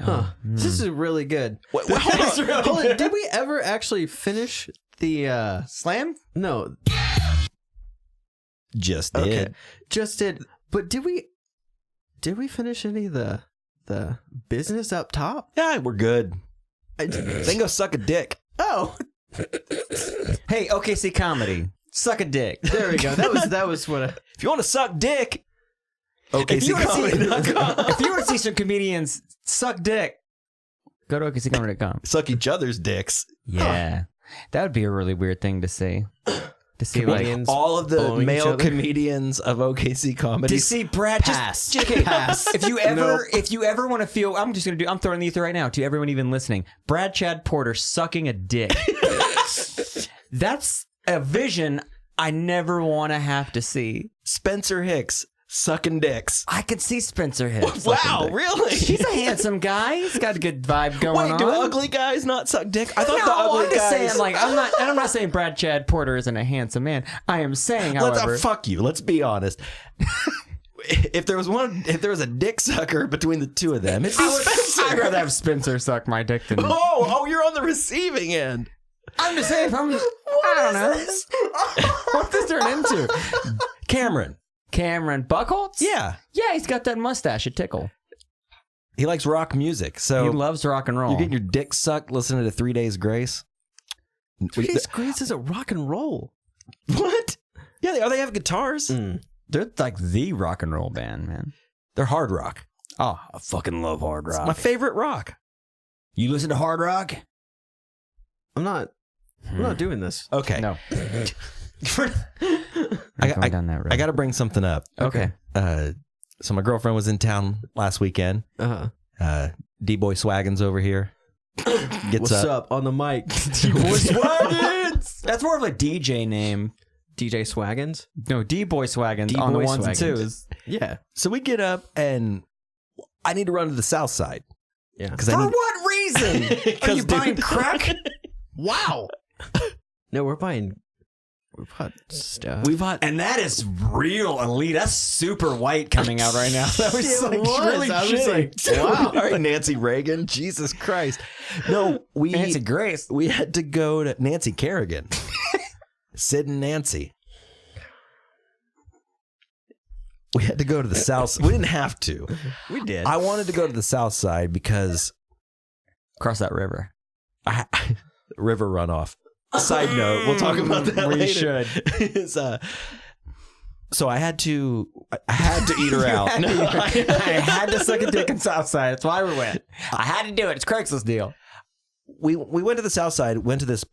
Huh. This is really good. Wait, hold on. Hold on. Did we ever actually finish the Slam? No. Just did. Okay. Just did. But did we finish any of the business up top? Yeah, we're good. Then go suck a dick. Oh. Hey, OKC Comedy. Suck a dick. There we go. That was what If you want to suck dick, If you OKCComedy.com. if you want to see some comedians suck dick, go to OKCComedy.com. Suck each other's dicks. Yeah. That would be a really weird thing to see. To see Comedians like All of the blowing each male other? comedians of OKC Comedy. to see Brad Pass. just okay, Pass. if you ever want to feel I'm throwing the ether right now to everyone even listening. Brad Chad Porter sucking a dick. That's a vision I never want to have to see. Spencer Hicks sucking dicks. I could see Spencer Hicks. Wow, really? He's a handsome guy. He's got a good vibe going Wait, on. do ugly guys not suck dick? I thought the No, ugly I'm just guys. saying, like, I'm not saying Brad Chad Porter isn't a handsome man. I am saying, however, Fuck you. Let's be honest. If there was a dick sucker between the two of them, it'd be Spencer. I'd rather have Spencer suck my dick than. Oh, you're on the receiving end. I'm just saying, I don't know. What's this turn into? Cameron Buckholz? Yeah, Yeah, he's got that mustache. It tickle. he likes rock music. So He loves rock and roll. you're getting your dick sucked listening to 3 Days Grace. 3 Days Grace is a rock and roll. What? Yeah, they have guitars. They're like the rock and roll band, man. They're hard rock. Oh, I fucking love hard It's rock. my favorite rock. You listen to hard rock? I'm not doing this. Okay. No. I Going down that road. I got to bring something up. Okay. So my girlfriend was in town last weekend. D-Boy Swaggins over here. Gets What's up on the mic? D-Boy Swaggins! That's more of a DJ name. DJ Swaggins? No, D-Boy Swaggins D-Boy on the ones Swaggins. and twos. Yeah. So we get up and I need to run to the south side. Yeah. For what reason? Are you buying crack? Wow. No, we've bought stuff. We've had And that is real elite. That's super white coming out right now. That was It like was. really I was shitty. like, wow. All right, Nancy Reagan. Jesus Christ. No, Nancy Grace. we had to go to Nancy Kerrigan. Sid and Nancy. We had to go to the south. We didn't have to. We did. I wanted to go to the south side because Cross that river. river runoff. Side note, we'll talk about that We later. should. Is, so I had to eat her out. I had to suck a dick in Southside. That's why we went. I had to do it. It's Craigslist deal. We went to the south side, went to this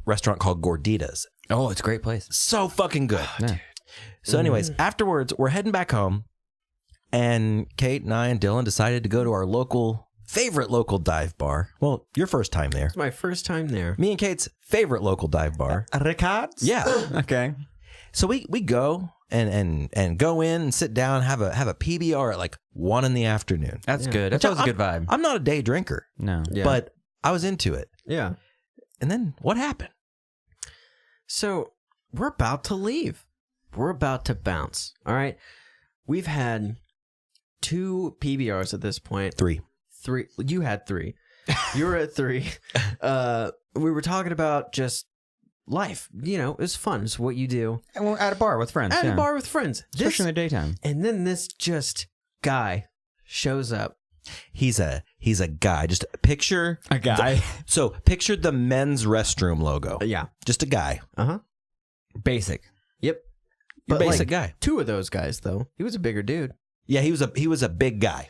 restaurant called Gorditas. Oh, it's a great place. So fucking good. Yeah. So anyways, afterwards, we're heading back home, and Kate and I and Dylan decided to go to our local favorite local dive bar. Well, your first time there. It's my first time there. Me and Kate's favorite local dive bar. Ricard's? Yeah. Okay. So we go and go in and sit down, have a PBR at like 1 PM. That's good. That was a good vibe. I'm not a day drinker, No. Yeah. but I was into it. Yeah. And then what happened? So we're about to leave. We're about to bounce. All right. We've had 2 PBRs at this point. 3. 3. You had 3. You were at 3. We were talking about just life. You know, it's fun. It's what you do. And we're at a bar with friends. At yeah. a bar with friends. Especially in the daytime. And then this just guy shows up. He's a guy. Just picture A guy. So picture the men's restroom logo. Yeah. Just a guy. Uh-huh. Basic. Yep. Your But basic like, guy. 2 of those guys, though. He was a bigger dude. Yeah, he was a big guy.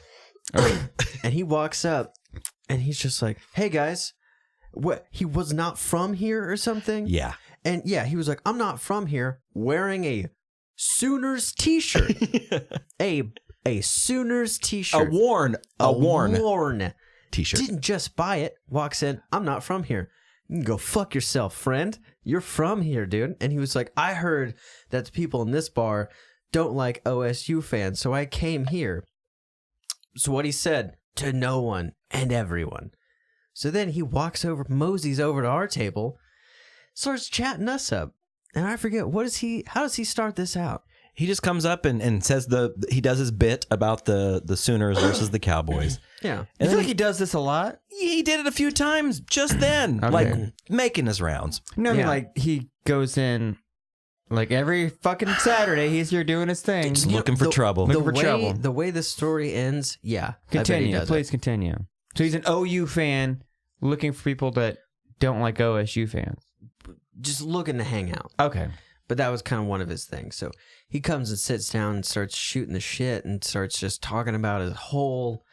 And he walks up and he's just like, hey, guys. What? He was not from here or something? Yeah. And yeah, he was like, I'm not from here, wearing a Sooners t-shirt. a Sooners t-shirt. A worn t-shirt. Didn't just buy it. Walks in, I'm not from here. You can go fuck yourself, friend. You're from here, dude. And he was like, I heard that the people in this bar don't like OSU fans, so I came here. So what he said to no one and everyone. So then he walks over, moseys over to our table, starts chatting us up. And I forget, how does he start this out? He just comes up and says he does his bit about the Sooners versus the Cowboys. Yeah. I feel like he does this a lot. He did it a few times just then, Okay. like making his rounds. No, I mean, Yeah. like, he goes in, like, every fucking Saturday, he's here doing his thing. Just looking for trouble. Looking for trouble. The way the story ends, yeah. Continue. Please It. continue. So he's an OU fan looking for people that don't like OSU fans. Just looking to hang out. Okay. But that was kind of one of his things. So he comes and sits down and starts shooting the shit and starts just talking about his whole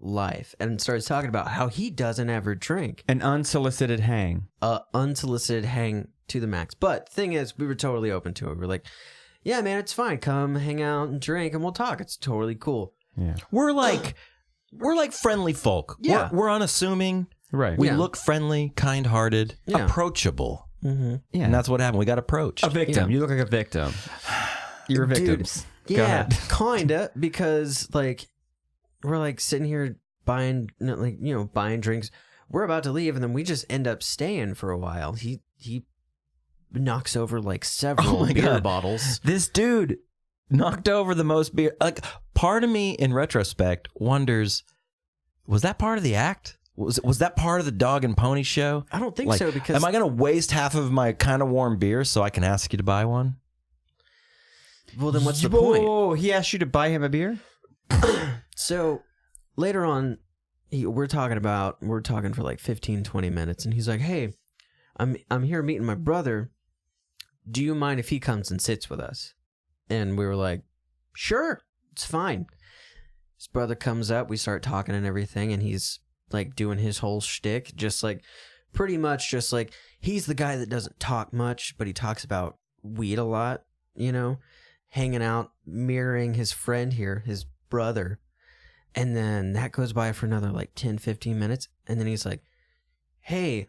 life and starts talking about how he doesn't ever drink. An unsolicited hang. Unsolicited hang to the max. But thing is, we were totally open to it. We're like, yeah, man, it's fine. Come hang out and drink and we'll talk. It's totally cool. Yeah. We're like friendly folk. Yeah. We're unassuming. Right. We Yeah. look friendly, kind-hearted, Yeah. approachable. Mm-hmm. Yeah. And that's what happened. We got approached. A victim. Yeah. You look like a victim. You're victims. Go Yeah, ahead. kinda, because like we're like sitting here buying drinks. We're about to leave, and then we just end up staying for a while. He knocks over like several Oh my beer God. bottles. This dude knocked over the most beer. Like, part of me, in retrospect, wonders, was that part of the act? Was that part of the dog and pony show? I don't think Like, so because am I going to waste half of my kind of warm beer so I can ask you to buy one? well, then what's the Whoa, point? whoa, whoa. He asked you to buy him a beer? So later on, we're talking for like 15, 20 minutes, and he's like, "Hey, I'm here meeting my brother. Do you mind if he comes and sits with us?" And we were like, "Sure, it's fine." His brother comes up, we start talking and everything, and he's like doing his whole shtick, just like pretty much just like he's the guy that doesn't talk much, but he talks about weed a lot, hanging out, mirroring his friend here, his brother. And then that goes by for another like 10, 15 minutes. And then he's like, hey,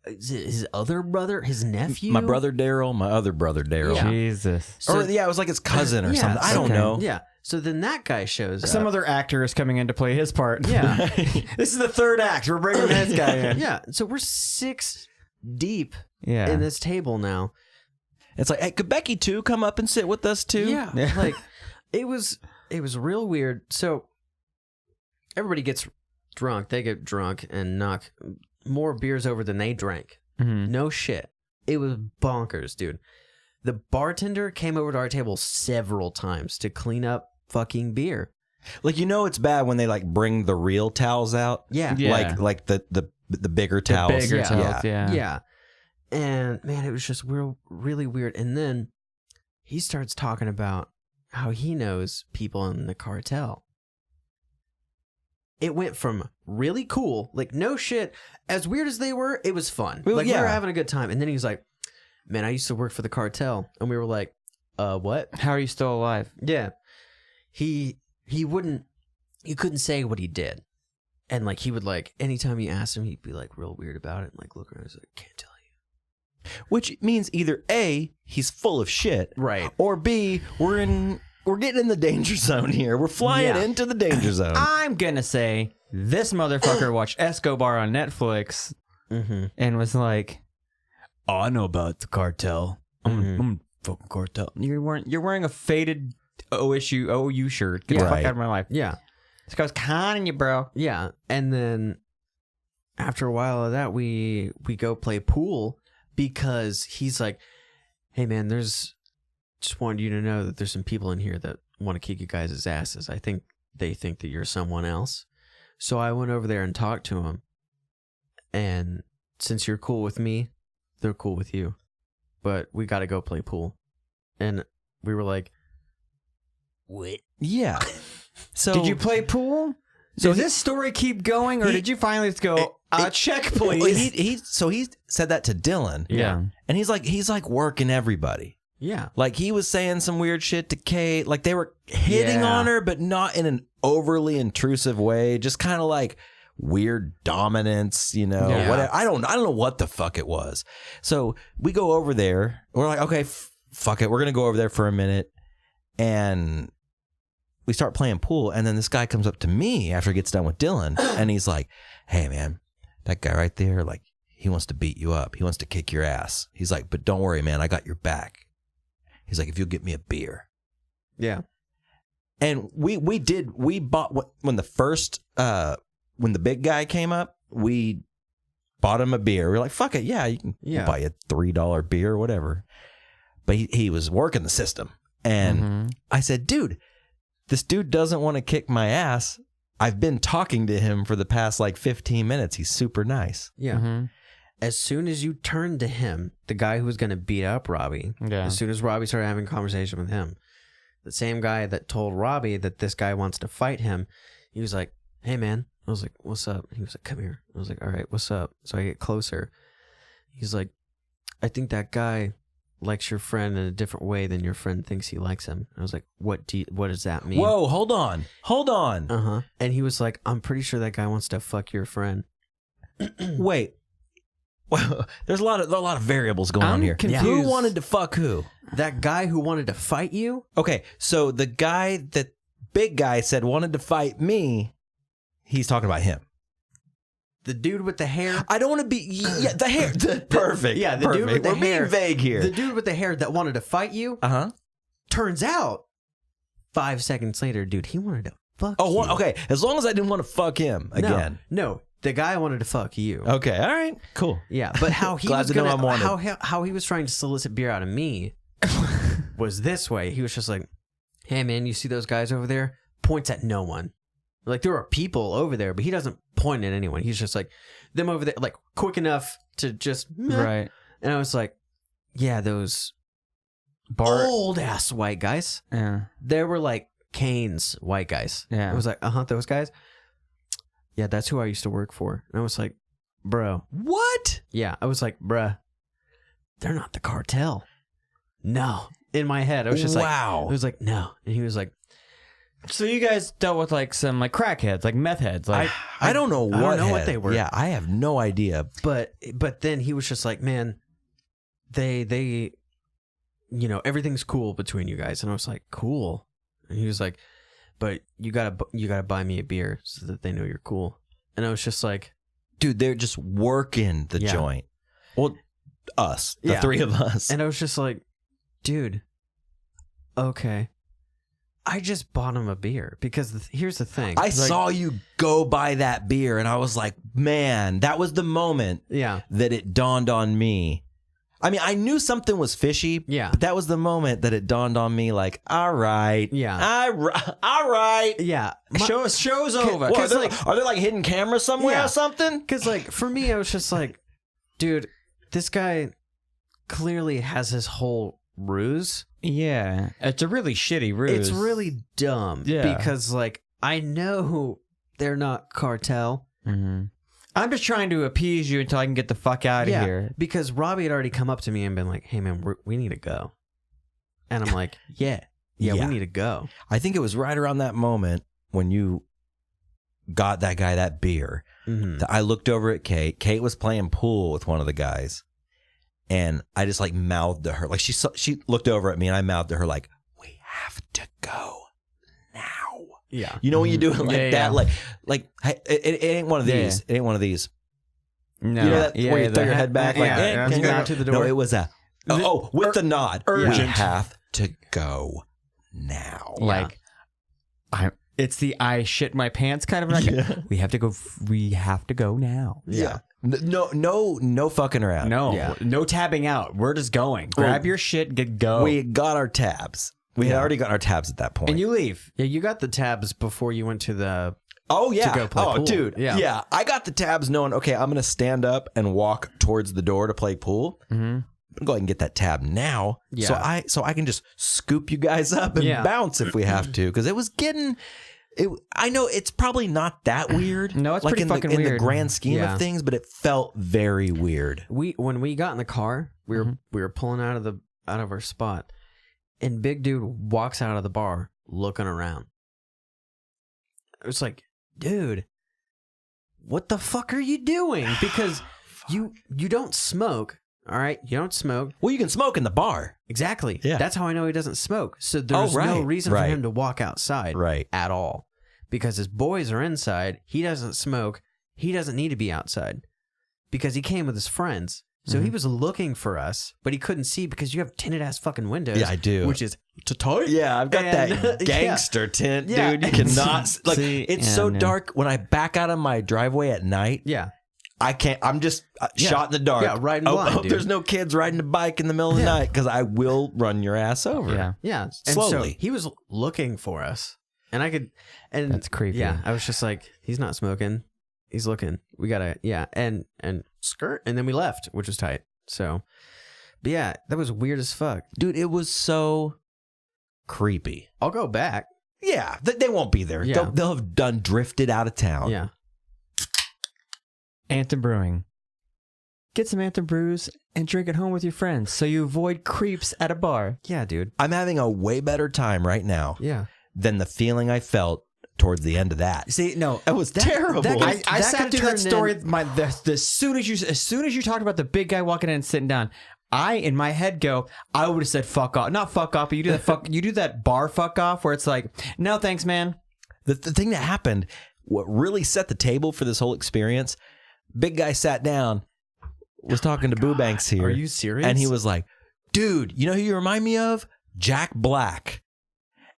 his other brother, his nephew? My brother Daryl, my other brother Daryl. Yeah. Jesus. Or it was like his cousin or something. I don't okay. know. Yeah. So then that guy shows Some up. other actor is coming in to play his part. Yeah. This is the third act. We're bringing this guy in. Yeah. So we're 6 deep Yeah. in this table now. It's like, hey, could Becky too come up and sit with us too? Yeah. Like it was real weird. So everybody gets drunk. They get drunk and knock more beers over than they drank. Mhm. No shit. It was bonkers, dude. The bartender came over to our table several times to clean up fucking beer. Like, it's bad when they like bring the real towels out. Yeah. Yeah. Like the bigger towels. Bigger Yeah. towels, yeah. Yeah. And man, it was just really weird. And then he starts talking about how he knows people in the cartel. It went from really cool, like no shit, as weird as they were, it was fun. Well, like we yeah. were having a good time. And then he was like, man, I used to work for the cartel. And we were like, what? How are you still alive? Yeah. He couldn't say what he did. And like he would like anytime you asked him, he'd be like real weird about it and like look around and he's like, can't tell you. Which means either A, he's full of shit, Right. or B, we're getting in the danger zone here. We're flying into the danger zone. I'm gonna say this motherfucker watched Escobar on Netflix and was like, "Oh, I know about the cartel. I'm fucking cartel." You're wearing a faded OU shirt. Get the fuck out of my life. Yeah. This guy's conning you, bro. Yeah. And then after a while of that, we go play pool because he's like, hey man, just wanted you to know that there's some people in here that want to kick you guys' asses. I think they think that you're someone else. So I went over there and talked to him. And since you're cool with me, they're cool with you. But we got to go play pool. And we were like, what? Yeah. So did you play pool? So does this story keep going, or did you finally just go, check, please? So he said that to Dylan. Yeah. And he's like working everybody. Yeah. Like he was saying some weird shit to Kate. Like they were hitting on her, but not in an overly intrusive way. Just kind of like weird dominance, you know. Yeah. Whatever. I don't know what the fuck it was. So we go over there. We're like, okay, fuck it. We're gonna go over there for a minute, and we start playing pool. And then this guy comes up to me after he gets done with Dylan, and he's like, "Hey, man, that guy right there, like, he wants to beat you up. He wants to kick your ass." He's like, "But don't worry, man. I got your back." He's like, "If you'll get me a beer." Yeah. And we bought when the big guy came up, we bought him a beer. We're like, fuck it, yeah, you can buy a $3 beer or whatever. But he was working the system. And I said, dude, this dude doesn't want to kick my ass. I've been talking to him for the past like 15 minutes. He's super nice. Yeah. As soon as you turned to him, the guy who was going to beat up Robbie, as soon as Robbie started having a conversation with him, the same guy that told Robbie that this guy wants to fight him, he was like, hey, man. I was like, what's up? He was like, come here. I was like, all right, what's up? So I get closer. He's like, I think that guy likes your friend in a different way than your friend thinks he likes him. I was like, what does that mean? Whoa, hold on. And he was like, I'm pretty sure that guy wants to fuck your friend. Wait. Well, there's a lot of variables going on here. Confused. Who wanted to fuck who? That guy who wanted to fight you? Okay, so the guy that big guy said wanted to fight me, he's talking about him. The dude with the hair? I don't want to be... Yeah, the hair. Perfect. Yeah, the dude with the hair. We're being vague here. The dude with the hair that wanted to fight you? Turns out, 5 seconds later, dude, he wanted to fuck you. Okay. As long as I didn't want to fuck him again. No. The guy wanted to fuck you. Okay. All right. Cool. Yeah, but how he Glad was to know I'm wanted. how he was trying to solicit beer out of me was this way. He was just like, "Hey, man, you see those guys over there?" Points at no one. Like there are people over there, but he doesn't point at anyone. He's just like them over there, like quick enough to just right. And I was like, "Yeah, those old ass white guys." Yeah, they were like Kane's white guys. Yeah, I was like, those guys. Yeah, that's who I used to work for. And I was like, bro. What? Yeah, I was like, bruh, they're not the cartel. No. In my head, I was just wow. I was like, no. And he was like, so you guys dealt with like some like crackheads, like meth heads. Like I don't know what they were. Yeah, I have no idea. But then he was just like, man, they you know, everything's cool between you guys. And I was like, cool. And he was like, but you gotta buy me a beer so that they know you're cool. And I was just like, dude, they're just working the joint. Well, us, the three of us. And I was just like, dude, okay. I just bought him a beer because here's the thing. I saw you go buy that beer and I was like, man, that was the moment that it dawned on me. I mean, I knew something was fishy, but that was the moment that it dawned on me like, all right. Yeah. All right. Yeah. Show's over. What, are there like hidden cameras somewhere or something? Because like for me, I was just like, dude, this guy clearly has his whole ruse. Yeah. It's a really shitty ruse. It's really dumb. Yeah. Because like, I know they're not cartel. Mm-hmm. I'm just trying to appease you until I can get the fuck out of here. Because Robbie had already come up to me and been like, hey, man, we need to go. And I'm like, yeah, we need to go. I think it was right around that moment when you got that guy that beer, I looked over at Kate. Kate was playing pool with one of the guys. And I just like mouthed to her. Like she looked over at me and I mouthed to her like, we have to go now. Yeah. You know when you do it like that? Like hey, it ain't one of these. Yeah. It ain't one of these. No. You know that where you throw your head back? Like, can you go to the door? No, it was a, with the nod. Urgent. We have to go now. Like, it's the I shit my pants kind of like, we have to go now. Yeah. No fucking around. No, no tabbing out. We're just going. Grab your shit, go. We got our tabs. We had already got our tabs at that point. And you leave. Yeah, you got the tabs before you went to the... Oh, yeah. To go play pool. Dude. Yeah. I got the tabs knowing, okay, I'm going to stand up and walk towards the door to play pool. Mm-hmm. Go ahead and get that tab now. Yeah. So I can just scoop you guys up and bounce if we have to. Because it was getting... I know it's probably not that weird. No, it's like pretty fucking weird. in the grand scheme of things, but it felt very weird. When we got in the car, we were pulling out of our spot, and big dude walks out of the bar looking around. It was like, dude, what the fuck are you doing? Because you don't smoke. All right, you don't smoke. Well, you can smoke in the bar. Exactly. Yeah. That's how I know he doesn't smoke. So there's no reason for him to walk outside at all. Because his boys are inside. He doesn't smoke. He doesn't need to be outside. Because he came with his friends. So he was looking for us, but he couldn't see because you have tinted ass fucking windows. Yeah, I do. Which is tight. Yeah, I've got that gangster tint, dude. You cannot... Like, it's so dark. When I back out of my driveway at night... Yeah. I can't. I'm just shot in the dark. Yeah, riding blind, hope dude. There's no kids riding a bike in the middle of the night because I will run your ass over. Yeah. Yeah. And Slowly. so he was looking for us. And I could... And that's creepy. Yeah. I was just like, he's not smoking. He's looking. We gotta... Yeah. And skirt. And then we left, which was tight. So... But yeah, that was weird as fuck. Dude, it was so creepy. I'll go back. Yeah. They won't be there. Yeah. They'll have done drifted out of town. Yeah. Anthem Brewing. Get some Anthem brews and drink at home with your friends so you avoid creeps at a bar. Yeah, dude. I'm having a way better time right now than the feeling I felt towards the end of that. See, no, it was terrible. I sat through that story. As soon as you talked about the big guy walking in and sitting down, I in my head go, I would have said fuck off, not fuck off, but you do that you do that bar fuck off where it's like, no thanks, man. The thing that happened, what really set the table for this whole experience. Big guy sat down, was talking to Boo Banks here. Are you serious? And he was like, dude, you know who you remind me of? Jack Black.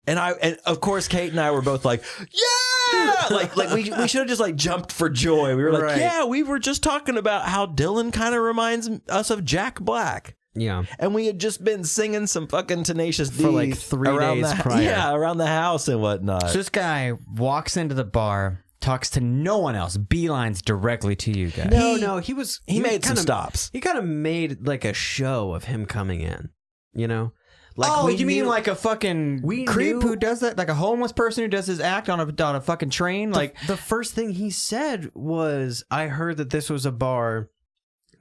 And of course, Kate and I were both like, yeah! like we should have just like jumped for joy. We were like, yeah, we were just talking about how Dylan kind of reminds us of Jack Black. Yeah. And we had just been singing some fucking Tenacious D for like 3 days prior. Yeah, around the house and whatnot. So this guy walks into the bar, talks to no one else, beelines directly to you guys. No, he made some stops. He kind of made like a show of him coming in, you know? Like you mean like a fucking creep who does that? Like a homeless person who does his act on a fucking train? Like the first thing he said was, I heard that this was a bar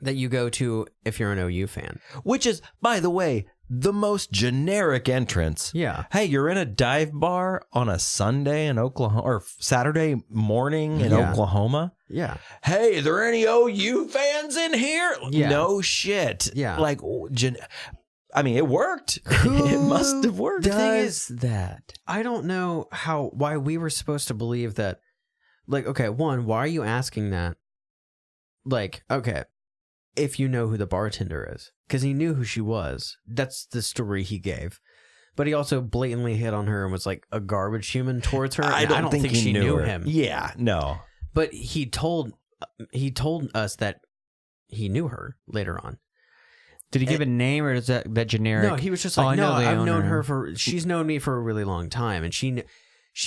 that you go to if you're an OU fan. Which is, by the way, the most generic entrance. Yeah. Hey, you're in a dive bar on a Sunday in Oklahoma or Saturday morning in Oklahoma. Yeah. Hey, are there any OU fans in here? Yeah. No shit. Yeah. Like, I mean, it worked. It must have worked. The thing is that I don't know why we were supposed to believe that. Like, okay, one, why are you asking that? Like, okay, if you know who the bartender is, because he knew who she was. That's the story he gave. But he also blatantly hit on her and was like a garbage human towards her. I don't think she knew him. Yeah, no. But he told us that he knew her later on. Did he give a name, or is that generic? No, he was just like, no, I've known her she's known me for a really long time, and she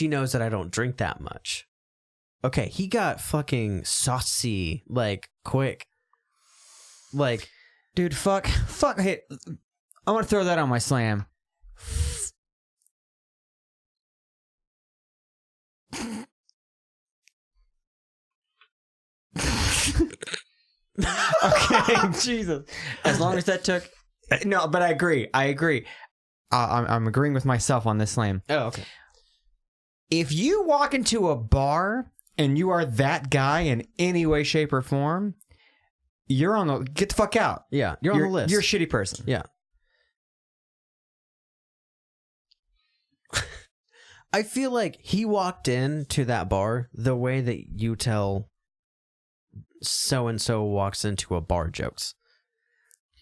knows that I don't drink that much. Okay, he got fucking saucy, like, quick. Like, dude, fuck, hey, I want to throw that on my slam. Okay, Jesus. As long as that took... No, but I agree. I'm agreeing with myself on this slam. oh, okay. If you walk into a bar and you are that guy in any way, shape, or form, you're on the get the fuck out. Yeah, you're on the list. You're a shitty person. Yeah. I feel like he walked into that bar the way that you tell so-and-so walks into a bar jokes.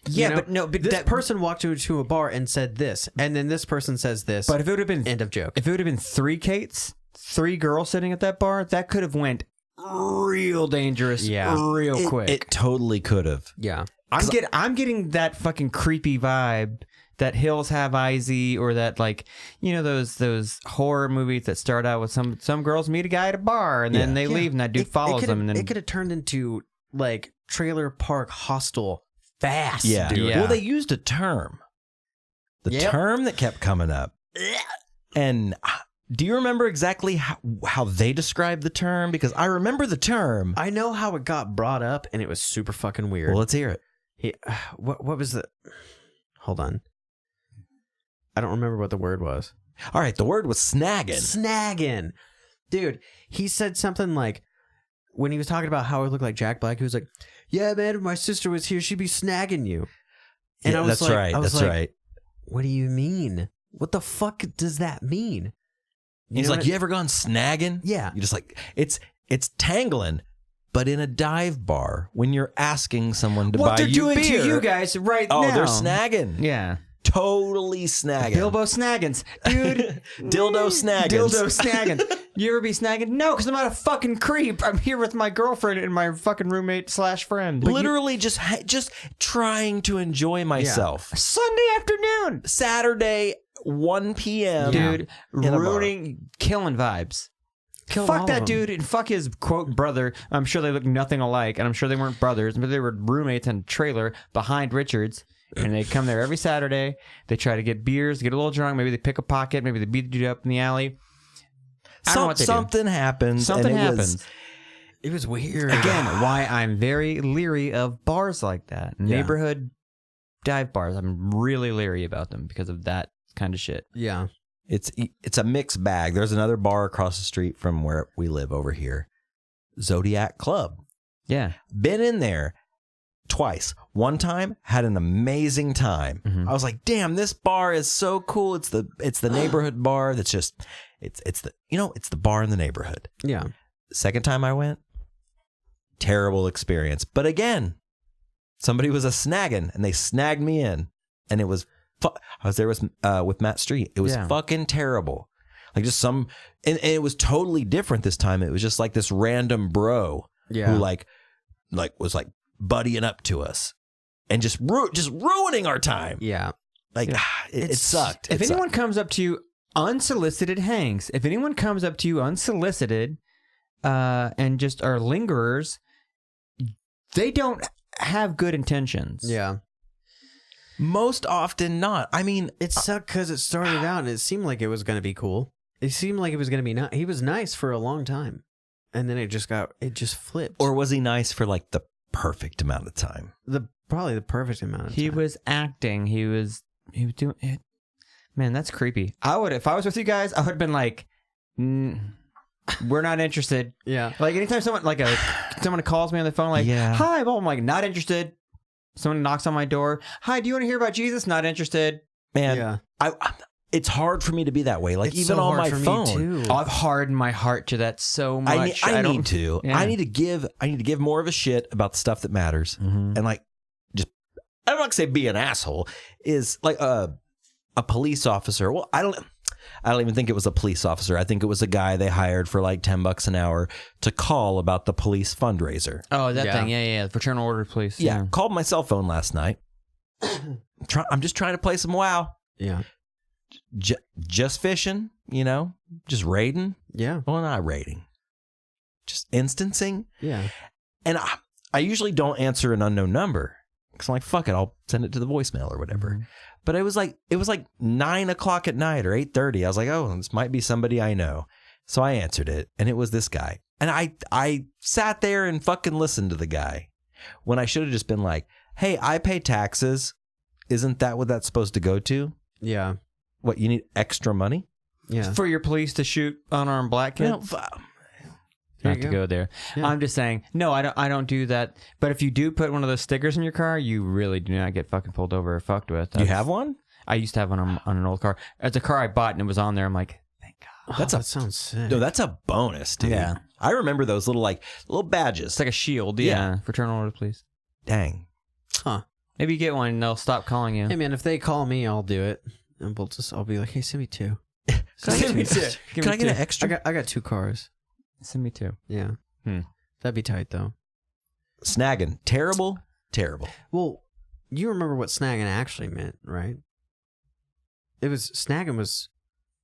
Yeah, you know? But this that person walked into a bar and said this, and then this person says this. But if it would have been end of joke. If it would have been 3 Kates, 3 girls sitting at that bar, that could have went real dangerous, real quick. It totally could have. Yeah. I'm getting that fucking creepy vibe that Hills Have Eyes, or that, like, you know, those horror movies that start out with some girls meet a guy at a bar and then they leave and that dude follows them. And then it could have turned into like Trailer Park Hostel fast. Yeah. Dude. Well, they used a term. The term that kept coming up. And do you remember exactly how they described the term? Because I remember the term. I know how it got brought up, and it was super fucking weird. Well, let's hear it. What was the... Hold on. I don't remember what the word was. All right, the word was snaggin. Snaggin. Dude, he said something like, when he was talking about how it looked like Jack Black, he was like, yeah, man, if my sister was here, she'd be snagging you. And I was that's right. That's right. What do you mean? What the fuck does that mean? He's like, you ever gone snagging? Yeah. You're just like, it's tanglin, but in a dive bar when you're asking someone to buy you beer. What they're doing to you guys right now. Oh, they're snagging. Yeah. Totally snagging. Bilbo snaggins. Dude. Dildo snaggins. Dildo snaggin. You ever be snagging? No, because I'm not a fucking creep. I'm here with my girlfriend and my fucking roommate / friend. Literally just trying to enjoy myself. Yeah. Sunday afternoon. Saturday, 1 p.m. Dude, killing vibes. Fuck that dude and fuck his quote brother. I'm sure they look nothing alike, and I'm sure they weren't brothers, but they were roommates in a trailer behind Richard's. And they come there every Saturday. They try to get beers, get a little drunk. Maybe they pick a pocket. Maybe they beat the dude up in the alley. Something happens. Something happens. It was weird. Again, why I'm very leery of bars like that. Neighborhood dive bars. I'm really leery about them because of that kind of shit. Yeah. It's a mixed bag. There's another bar across the street from where we live over here. Zodiac Club. Yeah. Been in there twice. One time, had an amazing time. Mm-hmm. I was like, damn, this bar is so cool. It's the neighborhood bar that's just it's the bar in the neighborhood. Yeah. Second time I went, terrible experience. But again, somebody was a snaggin and they snagged me in, and it was I was there with Matt Street. It was fucking terrible. Like just and it was totally different this time. It was just like this random bro who like was like buddying up to us and just ruining our time. Yeah. Like it sucked. If anyone comes up to you unsolicited, hangs. If anyone comes up to you unsolicited and just are lingerers, they don't have good intentions. Yeah. Most often not. I mean, it sucked because it started out and it seemed like it was going to be cool. It seemed like it was going to be nice. He was nice for a long time. And then it just flipped. Or was he nice for like the perfect amount of time? Probably the perfect amount of time. He was acting. He was doing it. Man, that's creepy. If I was with you guys, I would have been like, we're not interested. Yeah. Like anytime someone calls me on the phone like, hi, well, I'm like, not interested. Someone knocks on my door. Hi, do you want to hear about Jesus? Not interested. Man, it's hard for me to be that way. Like, it's even so on my phone. I've hardened my heart to that so much. I need to. Yeah. I need to give more of a shit about the stuff that matters. Mm-hmm. And like, just, I'm not gonna say be an asshole. Is like a police officer. Well, I don't even think it was a police officer. I think it was a guy they hired for like $10 an hour to call about the police fundraiser. Oh, that thing. Yeah. The Fraternal Order of Police. Yeah. Called my cell phone last night. I'm just trying to play some WoW. Yeah. Just fishing, just raiding. Yeah. Well, not raiding. Just instancing. Yeah. And I usually don't answer an unknown number because I'm like, fuck it, I'll send it to the voicemail or whatever. Mm-hmm. But it was like 9:00 at night or 8:30. I was like, oh, this might be somebody I know. So I answered it, and it was this guy. And I sat there and fucking listened to the guy when I should have just been like, hey, I pay taxes. Isn't that what that's supposed to go to? Yeah. What, you need extra money? Yeah. For your police to shoot unarmed black kids? There not you to go. go there. Yeah. I'm just saying, no, I don't do that. But if you do put one of those stickers in your car, you really do not get fucking pulled over or fucked with. You have one? I used to have one on an old car. It's a car I bought and it was on there. I'm like, thank God. That sounds sick. No, that's a bonus, dude. Yeah. I remember those little badges. It's like a shield. Yeah. Yeah. Return order, please. Dang. Huh. Maybe you get one and they'll stop calling you. Hey man, if they call me, I'll do it, and I'll be like, hey, send me 2. Send me two. Give Can me I get two. an extra? I got 2 cars. Send me 2. Yeah. That'd be tight though. Snaggin. Terrible. Well, you remember what snagging actually meant, right? Snagging was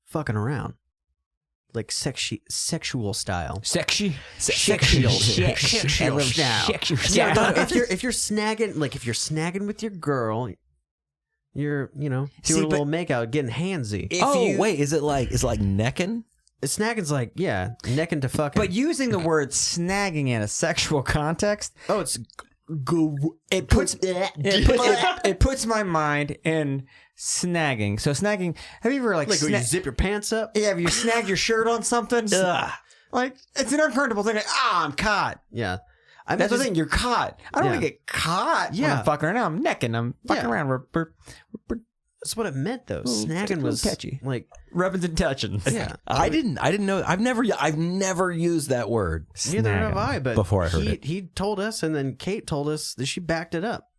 fucking around. Like sexual style. Sexual. Sexual style. Yeah. If you're snagging with your girl, you're doing a little makeout, getting handsy. Wait, is it like necking? Snagging's like, yeah, necking to fucking. But using the word snagging in a sexual context, it puts my mind in snagging. So snagging, have you ever when you zip your pants up? Yeah, have you snagged your shirt on something? Ugh. Like, it's an uncomfortable thing. Like, I'm caught. Yeah. That's the thing, you're caught. I don't want to get caught when I'm fucking around. I'm necking. I'm fucking around. We're that's what it meant though. Snagging was catchy. Like rubbing and touching. Yeah. I didn't know. I've never used that word. Neither have I, but before I heard it. He told us, and then Kate told us that she backed it up.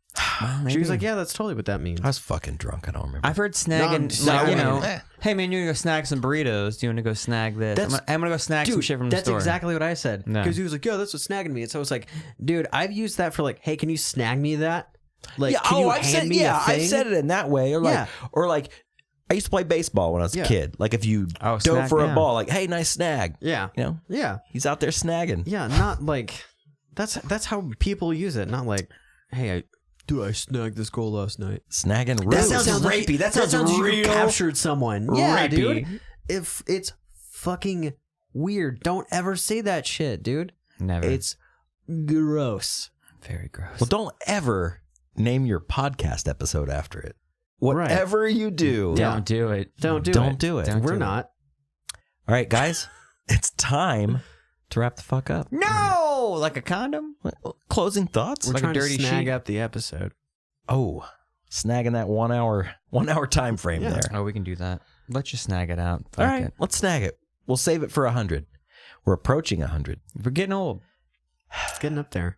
Well, she was like, yeah, that's totally what that means. I was fucking drunk. I don't remember. I've heard snagging, hey man, you want to go snag some burritos? Do you want to go snag this? I'm gonna go snag some shit from the store. That's exactly what I said. Because he was like, yeah, that's what snagging means. So I was like, dude, I've used that for like, hey, can you snag me that? Like, can you hand me a thing? I've said it in that way. Or like, I used to play baseball when I was a kid. Like if you dove for a ball, like, hey, nice snag. Yeah. Yeah. He's out there snagging. Yeah, not like, that's how people use it. Not like, hey, I snagged this girl last night. Snagging rude. That sounds rapey. That sounds real. you captured someone. Yeah, rapey. dude. If it's fucking weird, don't ever say that shit, dude. Never. It's gross. Very gross. Well, don't ever name your podcast episode after it. Whatever you do, Don't do it. Don't do it. We're not. All right, guys, it's time to wrap the fuck up. No, like a condom. Closing thoughts. We're like a trying dirty to snag sheet. up the episode. Oh, snagging that 1 hour time frame there. Oh, we can do that. Let's just snag it out. Fuck All right, it. let's snag it. We'll save it for 100. We're approaching 100. We're getting old. It's getting up there.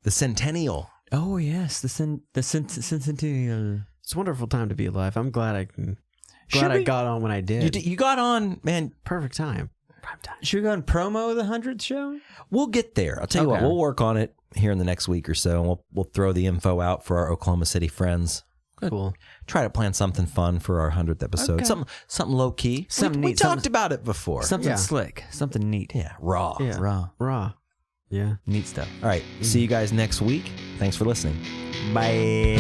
The centennial. Oh yes, the centennial. It's a wonderful time to be alive. I'm glad I got on when I did. You got on, man. Perfect time. Prime time. Should we go and promo the 100th show? We'll get there. I'll tell you what. We'll work on it here in the next week or so. And we'll throw the info out for our Oklahoma City friends. Cool. Try to plan something fun for our 100th episode. Okay. Something low key. Something we neat. talked about it before. Something slick. Something neat. Yeah, raw. Yeah. Raw. Yeah. Neat stuff. All right. See you guys next week. Thanks for listening. Bye.